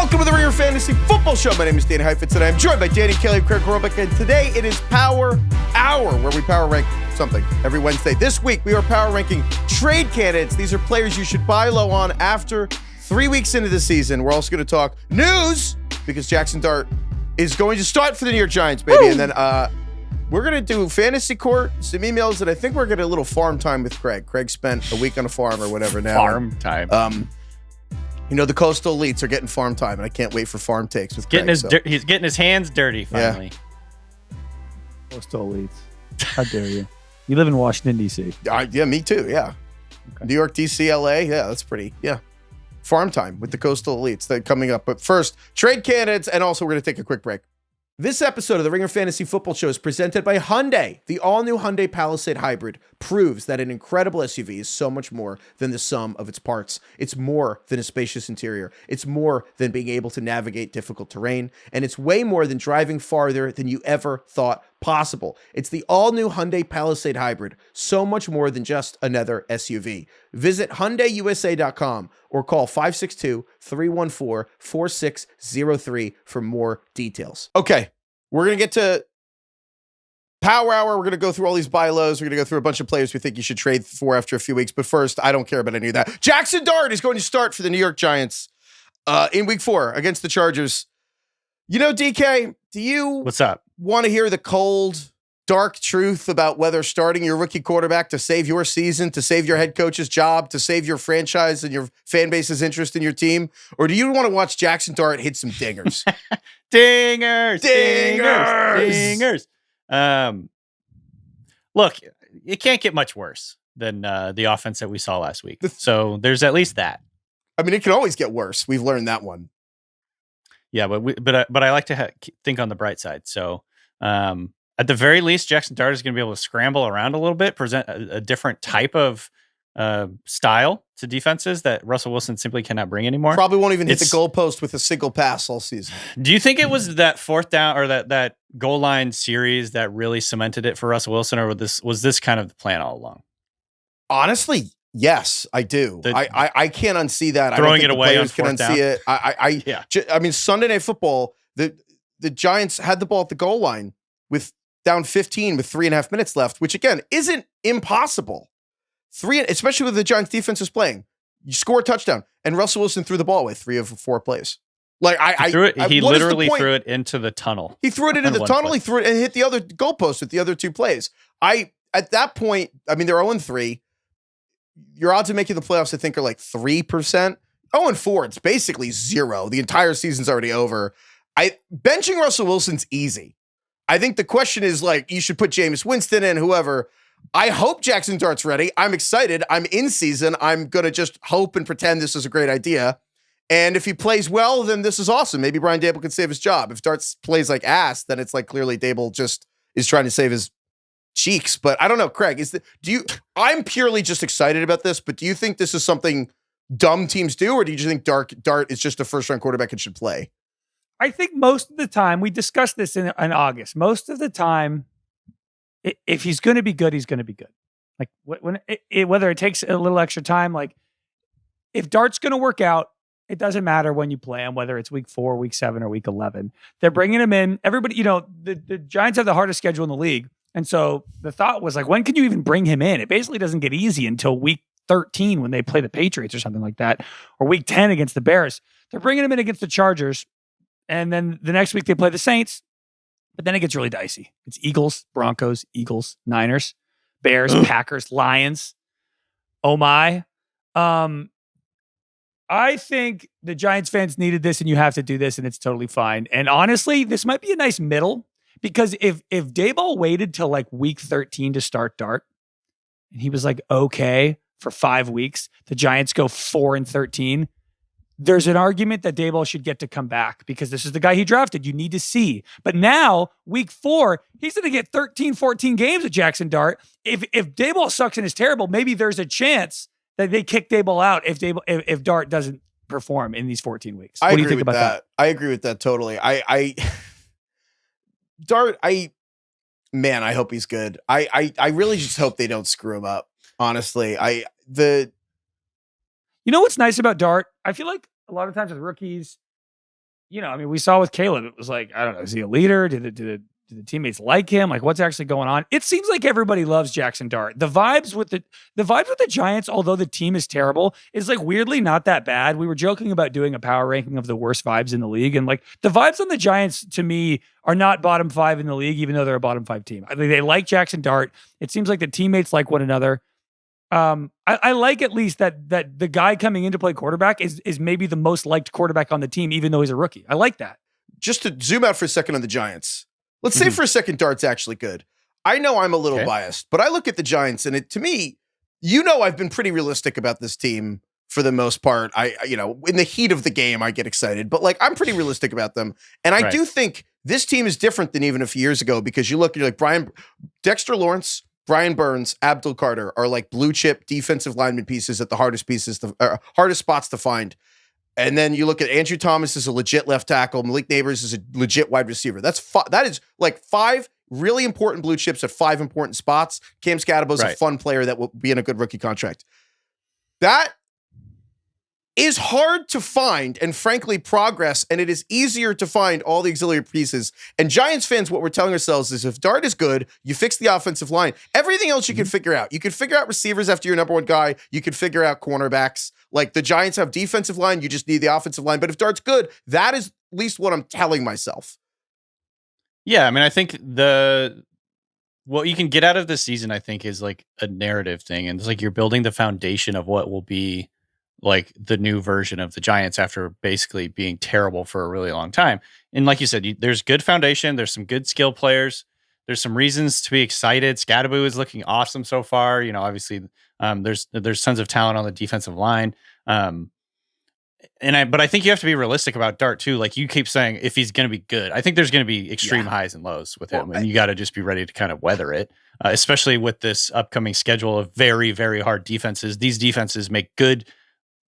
Welcome to the Ringer Fantasy Football Show. My name is Danny Heifetz, and I'm joined by Danny Kelly, Craig Horlbeck, and today it is Power Hour, where we power rank something every Wednesday. This week, we are power ranking trade candidates. These are players you should buy low on after 3 weeks into the season. We're also going to talk news, because Jaxson Dart is going to start for the New York Giants, baby. Woo! And then we're going to do fantasy court, some emails, and I think we're going to a little farm time with Craig. Craig spent a week on a farm or whatever now. Farm time. You know, the coastal elites are getting farm time, and I can't wait for farm takes with Craig. He's getting his hands dirty finally. Yeah. Coastal elites. How dare you? You live in Washington, D.C. Yeah, me too, yeah. Okay. New York, D.C., L.A., yeah, that's pretty, yeah. Farm time with the coastal elites that coming up. But first, trade candidates, and also we're going to take a quick break. This episode of the Ringer Fantasy Football Show is presented by Hyundai. The all-new Hyundai Palisade Hybrid proves that an incredible SUV is so much more than the sum of its parts. It's more than a spacious interior. It's more than being able to navigate difficult terrain. And it's way more than driving farther than you ever thought possible. It's the all-new Hyundai Palisade Hybrid. So much more than just another SUV. Visit HyundaiUSA.com or call 562-314-4603 for more details. Okay, we're going to get to Power Hour. We're going to go through all these buy lows. We're going to go through a bunch of players we think you should trade for after a few weeks. But first, I don't care about any of that. Jaxson Dart is going to start for the New York Giants in week 4 against the Chargers. You know, DK, do you What's up? Want to hear the cold, dark truth about whether starting your rookie quarterback to save your season, to save your head coach's job, to save your franchise and your fan base's interest in your team? Or do you want to watch Jaxson Dart hit some dingers? Dingers. Look, it can't get much worse than the offense that we saw last week. So there's at least that. I mean, it can always get worse. We've learned that one. Yeah, but I like to think on the bright side. So at the very least, Jaxson Dart is going to be able to scramble around a little bit, present a different type of style to defenses that Russell Wilson simply cannot bring anymore. Probably won't even hit the goalpost with a single pass all season. Do you think it was that fourth down or that goal line series that really cemented it for Russell Wilson, or was this kind of the plan all along? Honestly, yes, I do. I can't unsee that. Throwing it away on can fourth down. It. I mean, Sunday Night Football, the Giants had the ball at the goal line with down 15 with 3.5 minutes left, which again isn't impossible. Especially with the Giants defense is playing. You score a touchdown, and Russell Wilson threw the ball away 3 of 4 plays. Like he literally threw it into the tunnel. He threw it into the tunnel. He threw it and hit the other goalpost with the other 2 plays. At that point, I mean, they're 0-3. Your odds of making the playoffs, I think, are like 3%. 0-4, it's basically 0. The entire season's already over. Benching Russell Wilson's easy. I think the question is, like, you should put Jameis Winston in, whoever. I hope Jaxson Dart's ready. I'm excited. I'm in season. I'm going to just hope and pretend this is a great idea. And if he plays well, then this is awesome. Maybe Brian Dable could save his job. If Dart plays like ass, then it's like clearly Dable just is trying to save his cheeks. But I don't know, Craig, I'm purely just excited about this, but do you think this is something dumb teams do, or do you just think Dart is just a first-round quarterback and should play? I think most of the time, we discussed this in August, most of the time, if he's going to be good, he's going to be good. Like whether it takes a little extra time, like if Dart's going to work out, it doesn't matter when you play him, whether it's week 4, week 7, or week 11. They're bringing him in. Everybody, the Giants have the hardest schedule in the league. And so the thought was like, when can you even bring him in? It basically doesn't get easy until week 13 when they play the Patriots or something like that, or week 10 against the Bears. They're bringing him in against the Chargers. And then the next week they play the Saints. But then it gets really dicey. It's Eagles, Broncos, Eagles, Niners, Bears, Packers, Lions. Oh my. I think the Giants fans needed this, and you have to do this, and it's totally fine. And honestly, this might be a nice middle, because if Daboll waited till like week 13 to start Dart, and he was like, okay, for 5 weeks, the Giants go 4-13. There's an argument that Daboll should get to come back, because this is the guy he drafted. You need to see. But now, week 4, he's going to get 13, 14 games at Jaxson Dart. If Daboll sucks and is terrible, maybe there's a chance that they kick Daboll out if Dart doesn't perform in these 14 weeks. What do you think about that? I agree with that totally. Dart, I hope he's good. I really just hope they don't screw him up. Honestly, You know what's nice about Dart? I feel like a lot of times with rookies, I mean, we saw with Caleb, it was like, I don't know, is he a leader? Do the teammates like him? Like, what's actually going on? It seems like everybody loves Jaxson Dart. The vibes with the Giants, although the team is terrible, is like weirdly not that bad. We were joking about doing a power ranking of the worst vibes in the league, and like the vibes on the Giants to me are not bottom 5 in the league, even though they're a bottom 5 team. I mean, they like Jaxson Dart. It seems like the teammates like one another. I like at least that the guy coming in to play quarterback is maybe the most liked quarterback on the team, even though he's a rookie. I like that. Just to zoom out for a second on the Giants. Let's say for a second Dart's actually good. I know I'm a little biased, but I look at the Giants and to me, I've been pretty realistic about this team for the most part. In the heat of the game, I get excited, but like I'm pretty realistic about them. And I do think this team is different than even a few years ago because you're like Dexter Lawrence, Brian Burns, Abdul Carter are like blue chip defensive lineman pieces at the hardest spots to find. And then you look at Andrew Thomas as a legit left tackle, Malik Neighbors is a legit wide receiver. That is like 5 really important blue chips at 5 important spots. Cam Scatabo is a fun player that will be in a good rookie contract. That is hard to find and frankly progress, and it is easier to find all the auxiliary pieces. And Giants fans, what we're telling ourselves is if Dart is good, you fix the offensive line. Everything else you can figure out. You can figure out receivers after your number one guy. You can figure out cornerbacks. Like the Giants have defensive line, you just need the offensive line. But if Dart's good, that is at least what I'm telling myself. Yeah, I mean, I think what you can get out of this season, I think, is like a narrative thing. And it's like you're building the foundation of what will be like the new version of the Giants after basically being terrible for a really long time. And like you said, there's good foundation. There's some good skill players. There's some reasons to be excited. Scatabo is looking awesome so far. Obviously there's tons of talent on the defensive line. But I think you have to be realistic about Dart too. Like you keep saying, if he's going to be good, I think there's going to be extreme highs and lows with him, and you got to just be ready to kind of weather it. Especially with this upcoming schedule of very, very hard defenses. These defenses make good,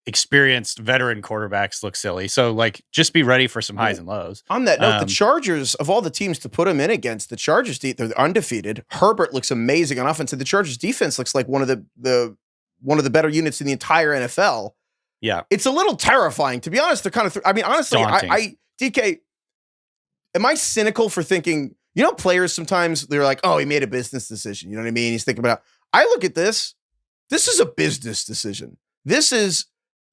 experienced veteran quarterbacks look silly. So like just be ready for some highs and lows. On that note, the Chargers, of all the teams to put him in against, the Chargers, they're undefeated. Herbert looks amazing on offense, and the Chargers defense looks like one of the better units in the entire NFL. Yeah. It's a little terrifying, to be honest. They're kind of, honestly, DK, am I cynical for thinking, players sometimes they're like, oh, he made a business decision. You know what I mean? He's thinking about, I look at this is a business decision. This is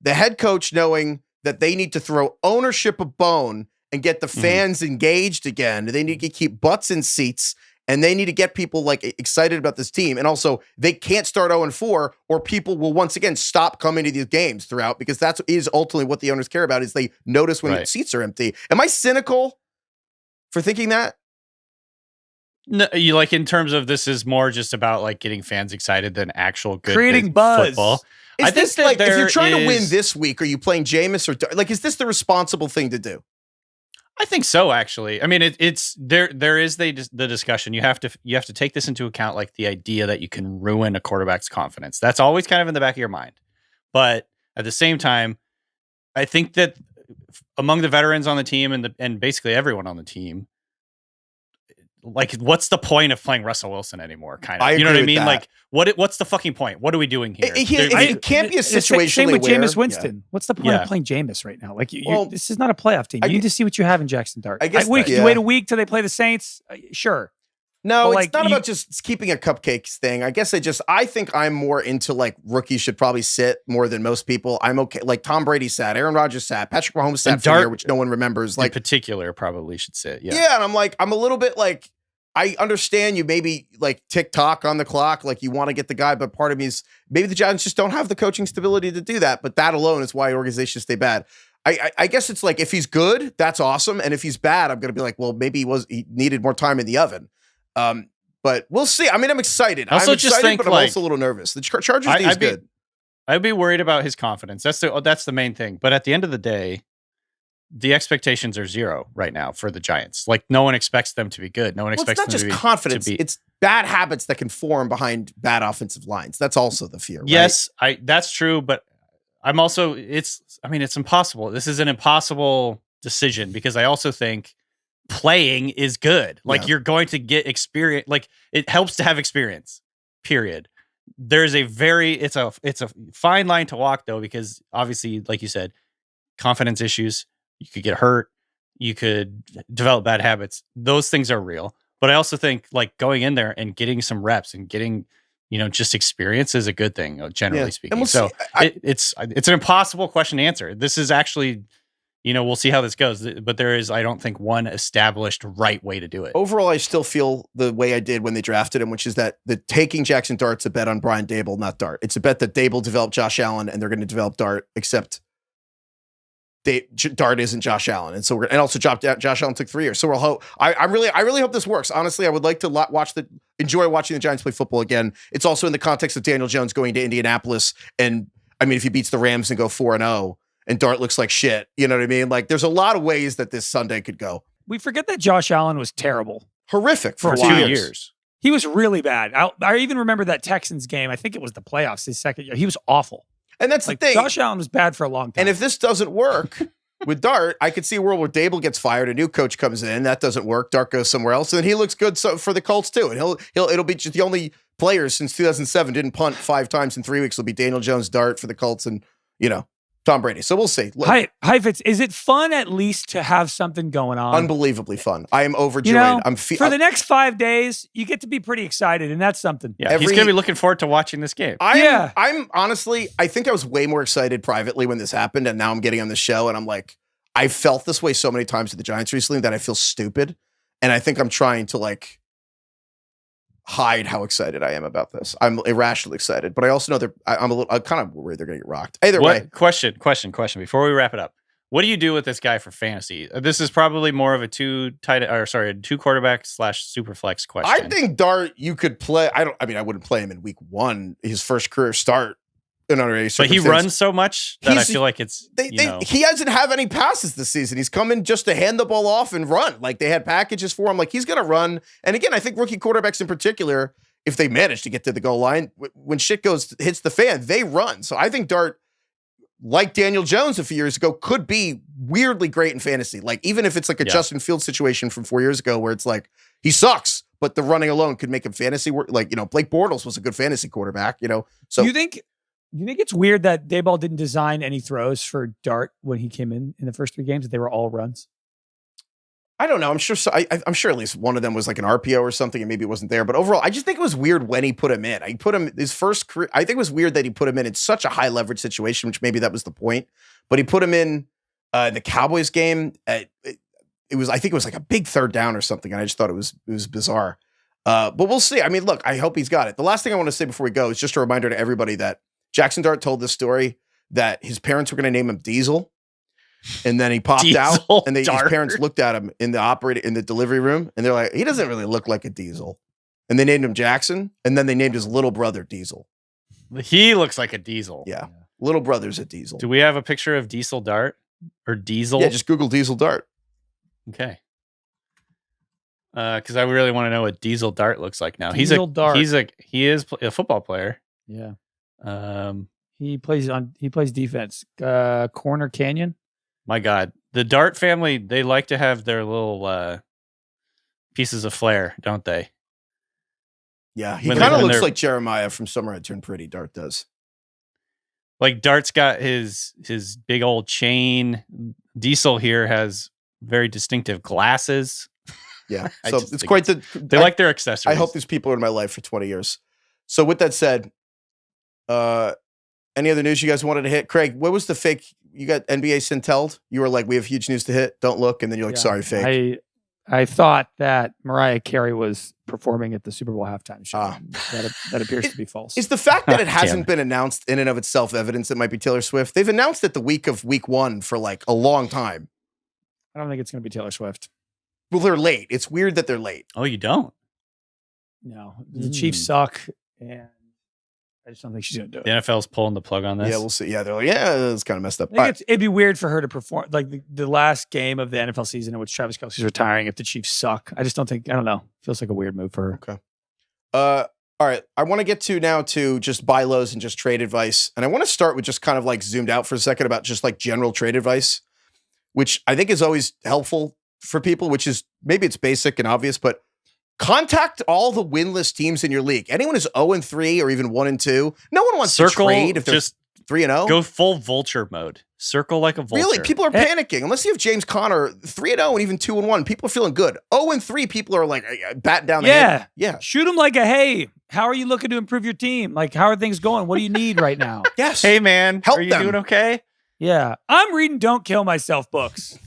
the head coach knowing that they need to throw ownership a bone and get the fans engaged again. They need to keep butts in seats, and they need to get people like excited about this team. And also, they can't start 0-4, or people will once again stop coming to these games throughout, because that is ultimately what the owners care about, is they notice when the seats are empty. Am I cynical for thinking that? No, you like in terms of this is more just about like getting fans excited than actual good creating buzz. Football. Is this like, if you're trying to win this week, are you playing Jameis or like, is this the responsible thing to do? I think so, actually. I mean, it's there is the discussion. You have to take this into account, like the idea that you can ruin a quarterback's confidence. That's always kind of in the back of your mind. But at the same time, I think that among the veterans on the team and basically everyone on the team, like, what's the point of playing Russell Wilson anymore? Kind of, you know what I mean? That. Like, what's the fucking point? What are we doing here? It can't be a situation. Same with Jameis Winston. Yeah. What's the point of playing Jameis right now? Like, this is not a playoff team. You need to see what you have in Jaxson Dart. I guess you wait a week till they play the Saints. Sure. No, it's not about just keeping a cupcakes thing. I guess I think I'm more into like rookies should probably sit more than most people. I'm okay. Like Tom Brady sat, Aaron Rodgers sat, Patrick Mahomes sat for a year, which no one remembers. Like in particular, probably should sit. Yeah. Yeah, and I'm a little bit like, I understand you maybe like tick-tock on the clock, like you want to get the guy, but part of me is maybe the Giants just don't have the coaching stability to do that, but that alone is why organizations stay bad. I guess it's like, if he's good, that's awesome, and if he's bad, I'm going to be like, well, maybe he needed more time in the oven. But we'll see. I mean, I'm excited. I'm excited, but I'm also a little nervous. The Chargers team is good. I'd be worried about his confidence. That's the main thing. But at the end of the day, the expectations are zero right now for the Giants. Like, no one expects them to be good. No one expects them to be. It's not just confidence. It's bad habits that can form behind bad offensive lines. That's also the fear, right? Yes, that's true. But I'm also, it's impossible. This is an impossible decision, because I also think playing is good. Like, you're going to get experience. Like, it helps to have experience, period. There's it's a fine line to walk, though, because obviously, like you said, confidence issues. You could get hurt. you could develop bad habits. Those things are real. But I also think like going in there and getting some reps and getting, just experience is a good thing, generally speaking. So it's an impossible question to answer. This is actually, we'll see how this goes. But there is, I don't think, one established right way to do it. Overall, I still feel the way I did when they drafted him, which is that the taking Jaxson Dart's a bet on Brian Daboll, not Dart. It's a bet that Daboll developed Josh Allen and they're going to develop Dart, except Dart isn't Josh Allen. And so and also Josh Allen took 3 years. So we'll hope, I really hope this works. Honestly, I would like to enjoy watching the Giants play football again. It's also in the context of Daniel Jones going to Indianapolis. And I mean, if he beats the Rams and go 4-0 and Dart looks like shit, you know what I mean? Like there's a lot of ways that this Sunday could go. We forget that Josh Allen was terrible. Horrific for 2 years. He was really bad. I even remember that Texans game. I think it was the playoffs his second year. He was awful. And that's the thing. Josh Allen was bad for a long time. And if this doesn't work with Dart, I could see a world where Daboll gets fired, a new coach comes in, that doesn't work, Dart goes somewhere else, and he looks good for the Colts too. And it'll be just the only players since 2007 didn't punt 5 times in 3 weeks. It'll be Daniel Jones, Dart for the Colts, and Tom Brady. So we'll see. Heifetz, is it fun at least to have something going on? Unbelievably fun. I am overjoyed. For the next 5 days, you get to be pretty excited, and that's something. Yeah, he's going to be looking forward to watching this game. I'm honestly, I think I was way more excited privately when this happened, and now I'm getting on the show, and I'm like, I felt this way so many times with the Giants recently that I feel stupid, and I think I'm trying to hide how excited I am about this. I'm irrationally excited, but I also know I'm kind of worried they're going to get rocked. Either way. Question. Before we wrap it up, what do you do with this guy for fantasy? This is probably more of a 2 quarterback / super flex question. I think Dart, you could play. I wouldn't play him in week 1, his first career start. But he runs so much that I feel like it's he doesn't have any passes this season. He's coming just to hand the ball off and run. Like they had packages for him. Like he's going to run. And again, I think rookie quarterbacks in particular, if they manage to get to the goal line, when shit hits the fan, they run. So I think Dart, like Daniel Jones a few years ago, could be weirdly great in fantasy. Like even if it's like a Justin Fields situation from 4 years ago where it's like he sucks, but the running alone could make him fantasy work. Like Blake Bortles was a good fantasy quarterback. So you think it's weird that Daboll didn't design any throws for Dart when he came in the first 3 games? That they were all runs? I don't know. I'm sure. I'm sure at least one of them was like an RPO or something, and maybe it wasn't there. But overall, I just think it was weird when he put him in. He put him his first career. I think it was weird that he put him in such a high leverage situation, which maybe that was the point. But he put him in the Cowboys game. I think it was like a big 3rd down or something, and I just thought it was bizarre. But we'll see. I mean, look, I hope he's got it. The last thing I want to say before we go is just a reminder to everybody that Jaxson Dart told this story that his parents were going to name him Diesel, and then he popped out, and his parents looked at him in the delivery room, and they're like, he doesn't really look like a Diesel, and they named him Jaxson, and then they named his little brother Diesel. He looks like a Diesel. Yeah, little brother's a Diesel. Do we have a picture of Diesel Dart or Diesel? Yeah, just Google Diesel Dart. Okay. Because I really want to know what Diesel Dart looks like now. He is a football player. Yeah. He plays defense. Corner Canyon. My God, the Dart family, they like to have their little pieces of flair, don't they? Yeah, he kind of looks like Jeremiah from Summer I Turned Pretty. Dart does. Like Dart's got his big old chain. Diesel here has very distinctive glasses. Yeah, so it's quite they like their accessories. I hope these people are in my life for 20 years. So with that said, any other news you guys wanted to hit? Craig, what was the fake? You got NBA Centelled? You were like, we have huge news to hit. Don't look. And then you're like, sorry, fake. I thought that Mariah Carey was performing at the Super Bowl halftime show. That appears to be false. Is the fact that it hasn't been announced in and of itself evidence it might be Taylor Swift? They've announced it the week of week 1 for like a long time. I don't think it's going to be Taylor Swift. Well, they're late. It's weird that they're late. Oh, you don't? No. The Chiefs suck, and I just don't think she's going to do it. The NFL's pulling the plug on this. Yeah, we'll see. Yeah, they're like, it's kind of messed up. It'd be weird for her to perform like the last game of the NFL season in which Travis Kelce's retiring if the Chiefs suck. I don't know. Feels like a weird move for her. Okay. All right. I want to get to just buy lows and just trade advice. And I want to start with just kind of like zoomed out for a second about just like general trade advice, which I think is always helpful for people, which is maybe it's basic and obvious, but contact all the winless teams in your league. Anyone who's 0-3 or even 1-2. No one wants to trade if they're 3-0. Go full vulture mode. Circle like a vulture. Really, people are panicking. Unless you have James Conner 3-0 and even 2-1, people are feeling good. 0-3, people are like batting down the head. Yeah. Shoot him like a, hey, how are you looking to improve your team? Like, how are things going? What do you need right now? Yes. Hey, man. Help Are you them. doing okay? Yeah. I'm reading Don't Kill Myself books.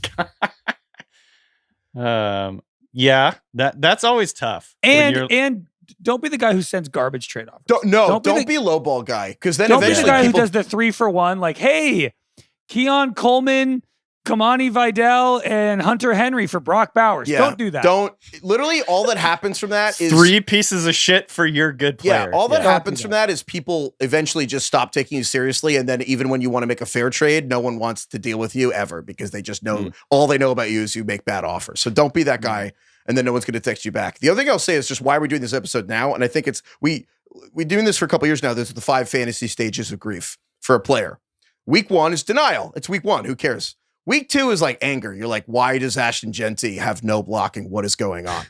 Yeah, that's always tough. And don't be the guy who sends garbage trade offers. Don't be a lowball guy, because then Don't be eventually the guy people who does the 3-for-1. Like, hey, Keon Coleman, Kamani Vidal, and Hunter Henry for Brock Bowers. Yeah, Don't do that. Literally, all that happens from that is 3 pieces of shit for your good player. Yeah, all that Don't happens do from that is people eventually just stop taking you seriously, and then even when you want to make a fair trade, no one wants to deal with you ever, because they just know all they know about you is you make bad offers. So don't be that guy, and then no one's going to text you back. The other thing I'll say is just why we're doing this episode now, and I think it's we're doing this for a couple years now. There's the 5 fantasy stages of grief for a player. Week 1 is denial. It's week 1. Who cares? Week 2 is like anger. You're like, why does Ashton Jeanty have no blocking? What is going on?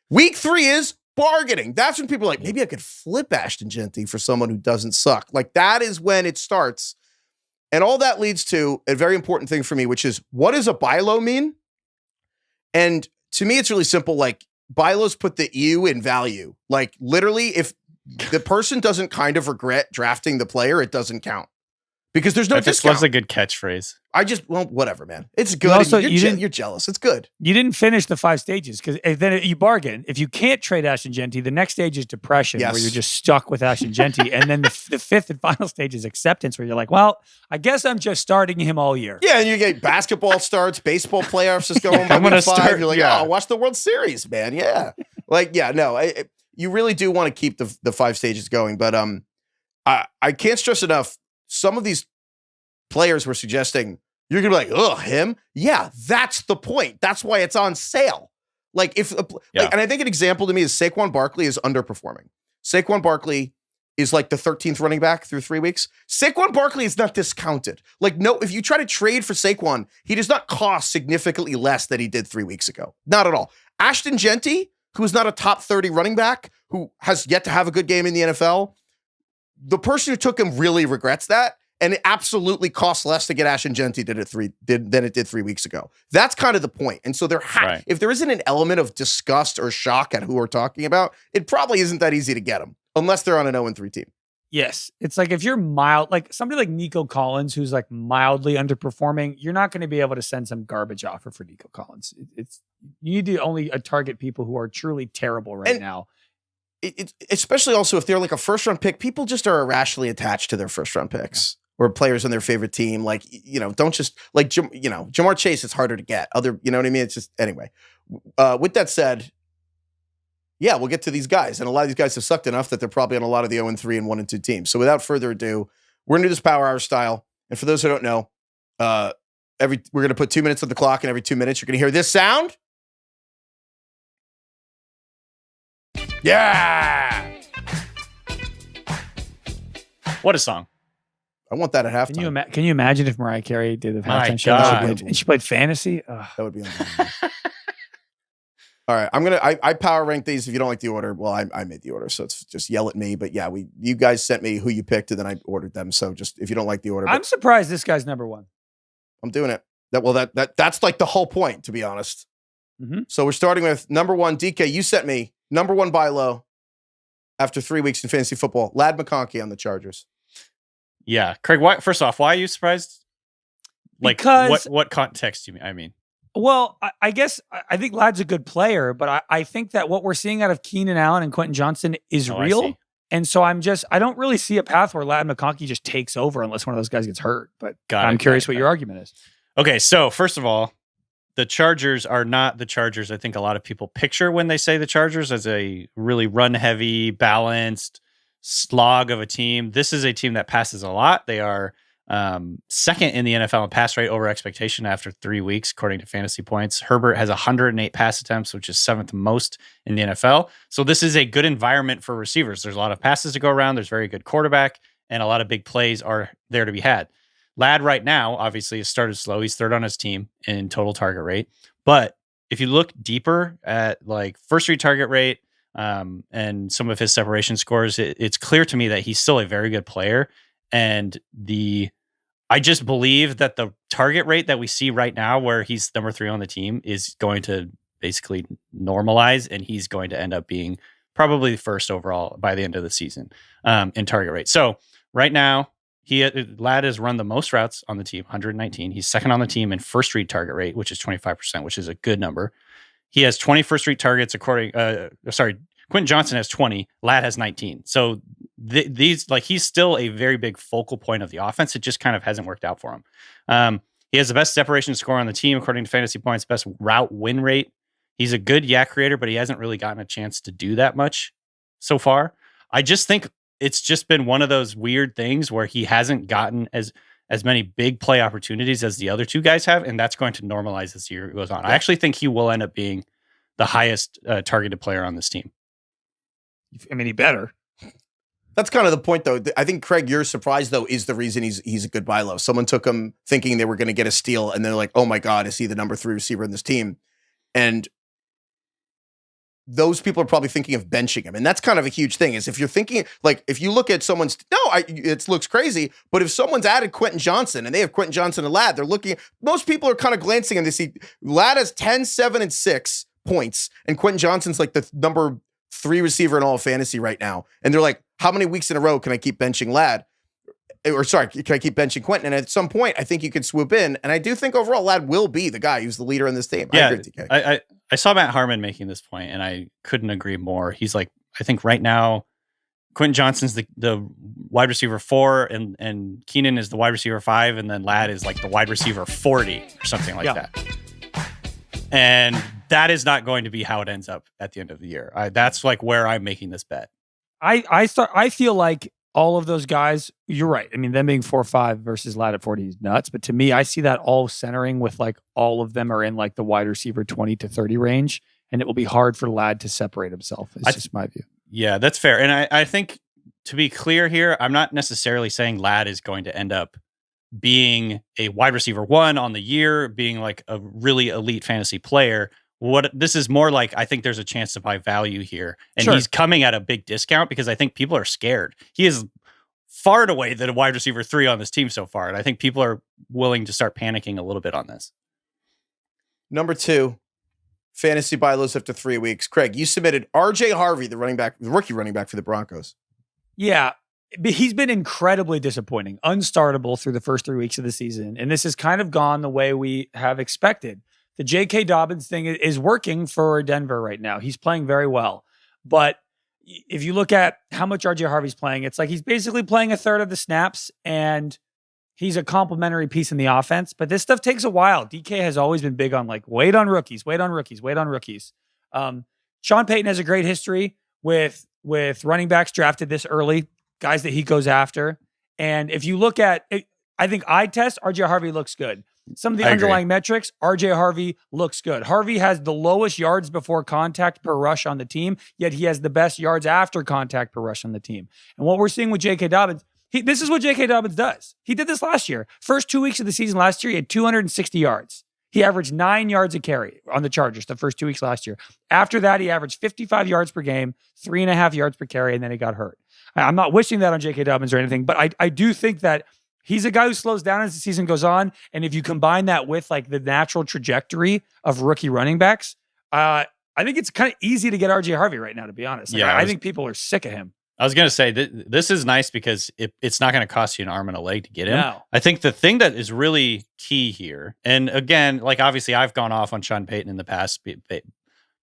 Week 3 is bargaining. That's when people are like, maybe I could flip Ashton Jeanty for someone who doesn't suck. Like, that is when it starts. And all that leads to a very important thing for me, which is, what does a buy low mean? And to me, it's really simple. Like, buy lows put the EU in value. Like, literally, if the person doesn't kind of regret drafting the player, it doesn't count. Because there's no This discount. was a good catchphrase. Whatever, man. It's good. Also, You're jealous. It's good. You didn't finish the 5 stages, because then you bargain. If you can't trade Ashton Jeanty, the next stage is depression, Yes. where you're just stuck with Ashton Jeanty. And then the 5th and final stage is acceptance, where you're like, well, I guess I'm just starting him all year. Yeah, and you get basketball starts, baseball playoffs is going by I'm gonna week 5. start- You're like, yeah. oh, watch the World Series, man. Yeah. Like, yeah, no, you really do want to keep the 5 stages going. But I can't stress enough, some of these players were suggesting, you're going to be like, oh, him? Yeah, that's the point. That's why it's on sale. Like, and I think an example to me is Saquon Barkley is underperforming. Saquon Barkley is like the 13th running back through 3 weeks. Saquon Barkley is not discounted. Like, no, if you try to trade for Saquon, he does not cost significantly less than he did 3 weeks ago. Not at all. Ashton Jeanty, who is not a top 30 running back, who has yet to have a good game in the NFL, the person who took him really regrets that. And it absolutely costs less to get Ashton Jeanty than it did 3 weeks ago. That's kind of the point. And so if there isn't an element of disgust or shock at who we're talking about, it probably isn't that easy to get them, unless they're on an 0-3 team. Yes. It's like, if you're mild, like somebody like Nico Collins, who's like mildly underperforming, you're not going to be able to send some garbage offer for Nico Collins. You need to only target people who are truly terrible now. It especially also if they're like a first round pick, people just are irrationally attached to their first round picks. Or players on their favorite team. Like, don't just like, Jamar Chase, it's harder to get. You know what I mean? It's just, anyway. With that said, yeah, we'll get to these guys. And a lot of these guys have sucked enough that they're probably on a lot of the 0-3 and 1-2 teams. So without further ado, we're going to do this Power Hour style. And for those who don't know, we're going to put 2 minutes on the clock, and every 2 minutes, you're going to hear this sound. Yeah. What a song. I want that at halftime. Can you imagine if Mariah Carey did the My halftime show and she played fantasy? Ugh. That would be unbelievable. All right, I power rank these. If you don't like the order, well, I made the order, so it's just yell at me. But yeah, you guys sent me who you picked, and then I ordered them. So just if you don't like the order, I'm surprised this guy's number 1. I'm doing it. That's like the whole point, to be honest. Mm-hmm. So we're starting with number 1. DK, you sent me number 1 buy low after 3 weeks in fantasy football. Lad McConkey on the Chargers. Yeah, Craig. First off, why are you surprised? Like, because what context do you mean? I mean, well, I guess I think Lad's a good player, but I think that what we're seeing out of Keenan Allen and Quentin Johnson is real. And so I don't really see a path where Lad McConkey just takes over unless one of those guys gets hurt. But I'm curious what your argument is. Okay, so first of all, the Chargers are not the Chargers I think a lot of people picture when they say the Chargers as a really run-heavy, balanced slog of a team. This is a team that passes a lot. They are second in the NFL in pass rate over expectation after 3 weeks, according to Fantasy Points. Herbert has 108 pass attempts, which is 7th most in the NFL. So this is a good environment for receivers. There's a lot of passes to go around. There's very good quarterback, and a lot of big plays are there to be had. Lad right now, obviously, has started slow. He's 3rd on his team in total target rate. But if you look deeper at like first read target rate, and some of his separation scores, it's clear to me that he's still a very good player. And I just believe that the target rate that we see right now, where he's number 3 on the team, is going to basically normalize, and he's going to end up being probably first overall by the end of the season in target rate. So right now, Ladd has run the most routes on the team, 119. He's second on the team in first read target rate, which is 25%, which is a good number. He has 20 first read targets Quentin Johnson has 20, Ladd has 19. So he's still a very big focal point of the offense. It just kind of hasn't worked out for him. He has the best separation score on the team, according to Fantasy Points, best route win rate. He's a good yak creator, but he hasn't really gotten a chance to do that much so far. I just think it's just been one of those weird things where he hasn't gotten as many big play opportunities as the other two guys have, and that's going to normalize as the year goes on. I actually think he will end up being the highest targeted player on this team. I mean, he better. That's kind of the point, though. I think, Craig, your surprise, though, is the reason he's a good buy low. Someone took him thinking they were going to get a steal, and they're like, oh, my God, is he the number 3 receiver in this team? And those people are probably thinking of benching him. And that's kind of a huge thing, is if you're thinking, like, if you look at someone's, it looks crazy, but if someone's added Quentin Johnson, and they have Quentin Johnson and Ladd, they're looking, most people are kind of glancing and they see Ladd has 10, 7, and 6 points, and Quentin Johnson's like the number 3 receiver in all of fantasy right now. And they're like, how many weeks in a row can I keep benching Ladd? Or sorry, can I keep benching Quentin? And at some point, I think you could swoop in. And I do think overall, Ladd will be the guy who's the leader in this team. Yeah, I agree, TK. I saw Matt Harmon making this point, and I couldn't agree more. He's like, I think right now, Quentin Johnson's the wide receiver 4, and Keenan is the wide receiver 5, and then Ladd is like the wide receiver 40 or something like that. And that is not going to be how it ends up at the end of the year. That's like where I'm making this bet. I feel like all of those guys, you're right. I mean, them being 4-5 versus Ladd at 40 is nuts. But to me, I see that all centering with like all of them are in like the wide receiver 20 to 30 range. And it will be hard for Ladd to separate himself. It's just my view. Yeah, that's fair. And I think, to be clear here, I'm not necessarily saying Ladd is going to end up being a wide receiver 1 on the year, being like a really elite fantasy player. What this is more like, I think there's a chance to buy value here, and he's coming at a big discount because I think people are scared. He is far and away the wide receiver 3 on this team so far, and I think people are willing to start panicking a little bit on this. Number 2, fantasy buy lows after 3 weeks. Craig, you submitted RJ Harvey, the rookie running back for the Broncos. Yeah, he's been incredibly disappointing, unstartable through the first 3 weeks of the season, and this has kind of gone the way we have expected. The J.K. Dobbins thing is working for Denver right now. He's playing very well. But if you look at how much RJ Harvey's playing, it's like he's basically playing a third of the snaps, and he's a complementary piece in the offense. But this stuff takes a while. DK has always been big on like, wait on rookies. Sean Payton has a great history with running backs drafted this early, guys that he goes after. And if you look at it, I think eye test, RJ Harvey looks good. Some of the underlying metrics, RJ Harvey looks good. Harvey has the lowest yards before contact per rush on the team, yet he has the best yards after contact per rush on the team. And what we're seeing with J.K. Dobbins, this is what J.K. Dobbins does. He did this last year. First 2 weeks of the season last year, he had 260 yards. He averaged 9 yards a carry on the Chargers the first 2 weeks last year. After that, he averaged 55 yards per game, 3.5 yards per carry, and then he got hurt. I'm not wishing that on J.K. Dobbins or anything, but I do think that he's a guy who slows down as the season goes on. And if you combine that with like the natural trajectory of rookie running backs, I think it's kind of easy to get RJ Harvey right now, to be honest. Like, I think people are sick of him. I was going to say this is nice because it's not going to cost you an arm and a leg to get him. No. I think the thing that is really key here, and again, like obviously I've gone off on Sean Payton in the past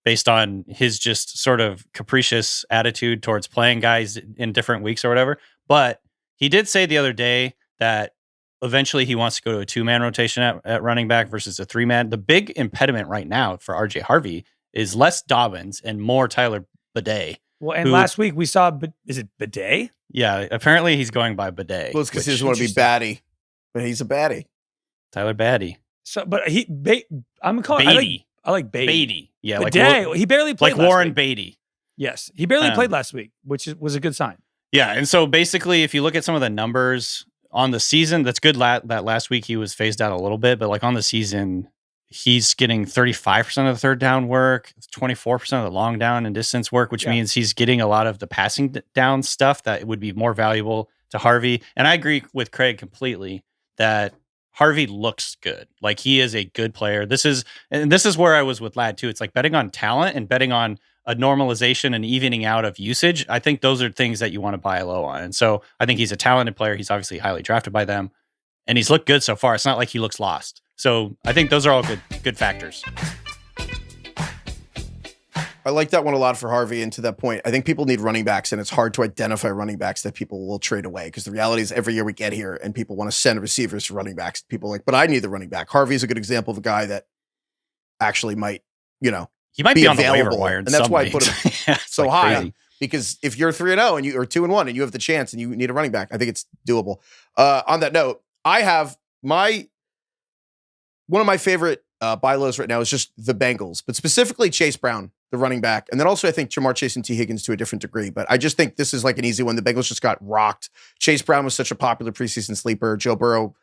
based on his just sort of capricious attitude towards playing guys in different weeks or whatever. But he did say the other day that eventually he wants to go to a 2-man rotation at running back versus a 3-man. The big impediment right now for RJ Harvey is less Dobbins and more Tyler Bidet. Well, and last week we saw, is it Bidet? Yeah, apparently he's going by Bidet. Well, it's because he doesn't want to be batty, but he's a baddie. Tyler Batty. So, but I'm calling Beatty. I like Beatty. Beatty. Yeah, Bidet, he barely played like last Warren week. Beatty. Yes, he barely played last week, which was a good sign. Yeah, and so basically, if you look at some of the numbers on the season, that's good. That last week he was phased out a little bit, but like on the season, he's getting 35% of the third down work, 24% of the long down and distance work, which means he's getting a lot of the passing down stuff that would be more valuable to Harvey. And I agree with Craig completely that Harvey looks good. Like, he is a good player. This is where I was with Ladd too. It's like betting on talent and betting on a normalization and evening out of usage. I think those are things that you want to buy low on. And so I think he's a talented player. He's obviously highly drafted by them, and he's looked good so far. It's not like he looks lost. So I think those are all good factors. I like that one a lot for Harvey. And to that point, I think people need running backs, and it's hard to identify running backs that people will trade away, because the reality is every year we get here and people want to send receivers to running bks. People are like, but I need the running back. Harvey's a good example of a guy that actually might, he might be on available. The waiver wire, and that's why I put him so high. Crazy. Because if you're 3-0 and you are 2-1 and you have the chance and you need a running back, I think it's doable. On that note, I have one of my favorite buy lows right now is just the Bengals, but specifically Chase Brown, the running back, and then also I think Jamar Chase and T. Higgins to a different degree. But I just think this is like an easy one. The Bengals just got rocked. Chase Brown was such a popular preseason sleeper. Joe Burrow,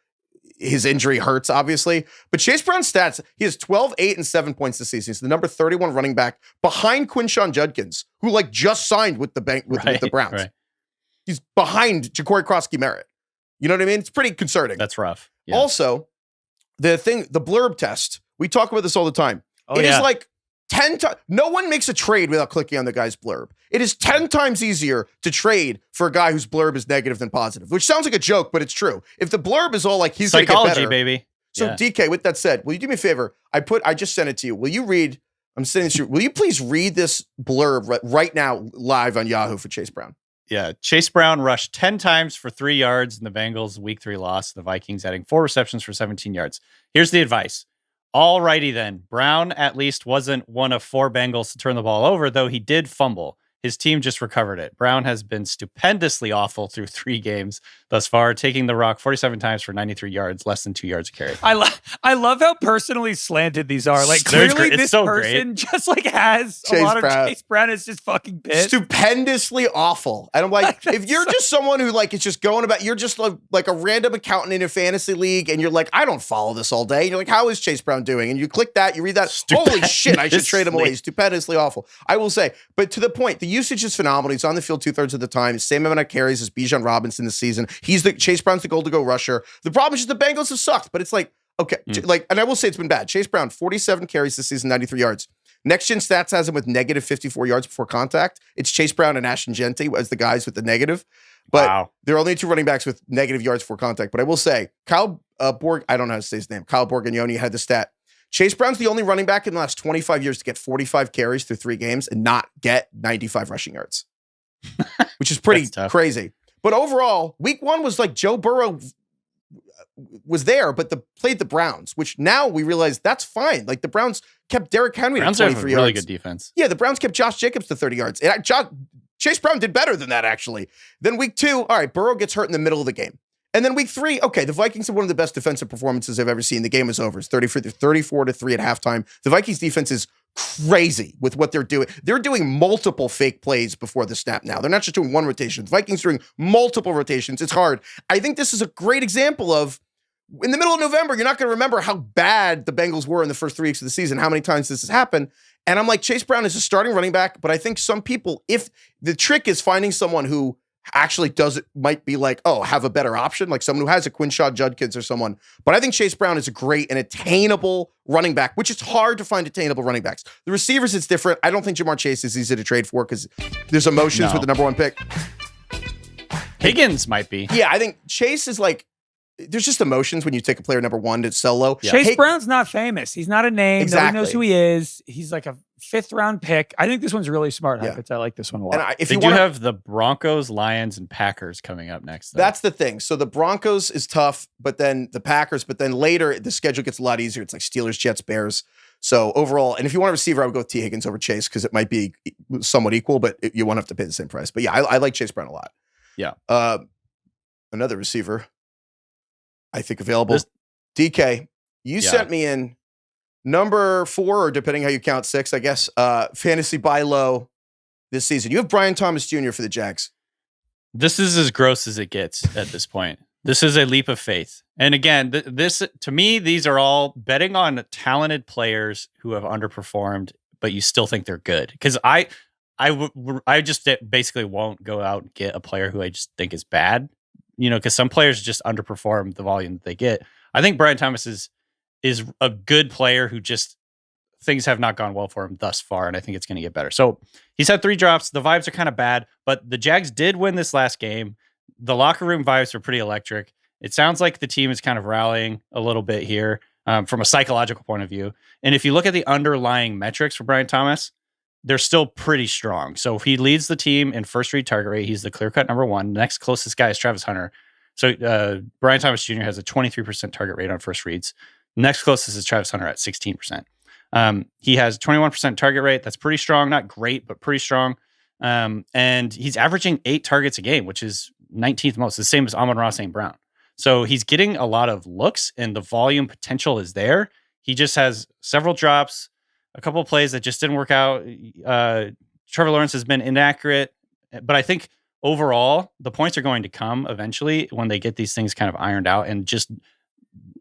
his injury hurts, obviously. But Chase Brown's stats, he has 12, 8, and 7 points this season. He's the number 31 running back behind Quinshon Judkins, who just signed with the Browns. Right. He's behind Ja'Cory Krosky-Merritt. You know what I mean? It's pretty concerning. That's rough. Yeah. Also, the blurb test, we talk about this all the time. It is like 10 times. No one makes a trade without clicking on the guy's blurb. It is 10 times easier to trade for a guy whose blurb is negative than positive, which sounds like a joke, but it's true. If the blurb is all like he's going to get better, baby. So yeah. DK, with that said, will you do me a favor? I just sent it to you. Will you read? I'm sending it to you. Will you please read this blurb right now live on Yahoo for Chase Brown? Yeah, Chase Brown rushed 10 times for 3 yards in the Bengals' Week 3 loss. The Vikings adding 4 receptions for 17 yards. Here's the advice. Alrighty then. Brown at least wasn't one of 4 Bengals to turn the ball over, though he did fumble. His team just recovered it. Brown has been stupendously awful through 3 games thus far, taking the rock 47 times for 93 yards, less than 2 yards a carry. I love how personally slanted these are. Like, clearly this person great. just has Chase a lot Brown. of Chase Brown is just fucking pissed. Stupendously awful. And I'm like, if you're just someone who is just going about, you're just like a random accountant in a fantasy league, and you're like, I don't follow this all day. And you're like, how is Chase Brown doing? And you click that, you read that, holy shit, I should trade him away. He's stupendously awful. I will say, but to the point, the usage is phenomenal. He's on the field 2/3 of the time. Same amount of carries as Bijan Robinson this season. Chase Brown's the goal-to-go rusher. The problem is just the Bengals have sucked, but it's like, okay, and I will say it's been bad. Chase Brown, 47 carries this season, 93 yards. Next Gen Stats has him with negative 54 yards before contact. It's Chase Brown and Ashton Jeanty as the guys with the negative. But there are only 2 running backs with negative yards before contact. But I will say, Kyle Borg, I don't know how to say his name. Kyle Borgognoni had the stat. Chase Brown's the only running back in the last 25 years to get 45 carries through 3 games and not get 95 rushing yards, which is pretty crazy. But overall, week 1 was like Joe Burrow was there, but played the Browns, which now we realize that's fine. Like, the Browns kept Derrick Henry to 23 yards. Really good defense. Yeah, the Browns kept Josh Jacobs to 30 yards. And Chase Brown did better than that, actually. Then week 2, all right, Burrow gets hurt in the middle of the game. And then week 3, okay, the Vikings have one of the best defensive performances I've ever seen. The game is over. It's 34-3 at halftime. The Vikings defense is crazy with what they're doing. They're doing multiple fake plays before the snap now. They're not just doing one rotation. The Vikings are doing multiple rotations. It's hard. I think this is a great example of, in the middle of November, you're not going to remember how bad the Bengals were in the first 3 weeks of the season, how many times this has happened. And I'm like, Chase Brown is a starting running back, but I think some people, if the trick is finding someone who actually might be like, have a better option, like someone who has a Quinshon Judkins or someone. But I think Chase Brown is a great and attainable running back, which is hard to find attainable running backs. The receivers, it's different. I don't think Jamar Chase is easy to trade for because there's emotions with the number 1 pick. Higgins might be. Yeah, I think Chase is like, there's just emotions when you take a player number 1 to sell low. Yeah. Chase Brown's not famous. He's not a name. Exactly. Nobody knows who he is. He's like a 5th round pick. I think this one's really smart. Yeah. I like this one a lot. And they have the Broncos, Lions, and Packers coming up next. Though. That's the thing. So the Broncos is tough, but then the Packers, but then later the schedule gets a lot easier. It's like Steelers, Jets, Bears. So overall, and if you want a receiver, I would go with T. Higgins over Chase because it might be somewhat equal, but you won't have to pay the same price. But yeah, I like Chase Brown a lot. Yeah. Another receiver, I think available. DK, you sent me in number 4, or depending how you count 6, I guess, fantasy buy low this season. You have Brian Thomas Jr. for the Jags. This is as gross as it gets at this point. This is a leap of faith. And again, this to me, these are all betting on talented players who have underperformed, but you still think they're good. Because I just basically won't go out and get a player who I just think is bad. because some players just underperform the volume that they get. I think Brian Thomas is a good player who just things have not gone well for him thus far, and I think it's going to get better. So he's had 3 drops. The vibes are kind of bad, but the Jags did win this last game. The locker room vibes are pretty electric. It sounds like the team is kind of rallying a little bit here from a psychological point of view. And if you look at the underlying metrics for Brian Thomas, they're still pretty strong. So he leads the team in first read target rate. He's the clear-cut number 1. The next closest guy is Travis Hunter. So Brian Thomas Jr. has a 23% target rate on first reads. Next closest is Travis Hunter at 16%. He has 21% target rate. That's pretty strong. Not great, but pretty strong. And he's averaging 8 targets a game, which is 19th most, the same as Amon-Ra St. Brown. So he's getting a lot of looks, and the volume potential is there. He just has several drops, a couple of plays that just didn't work out. Trevor Lawrence has been inaccurate, but I think overall the points are going to come eventually when they get these things kind of ironed out, and just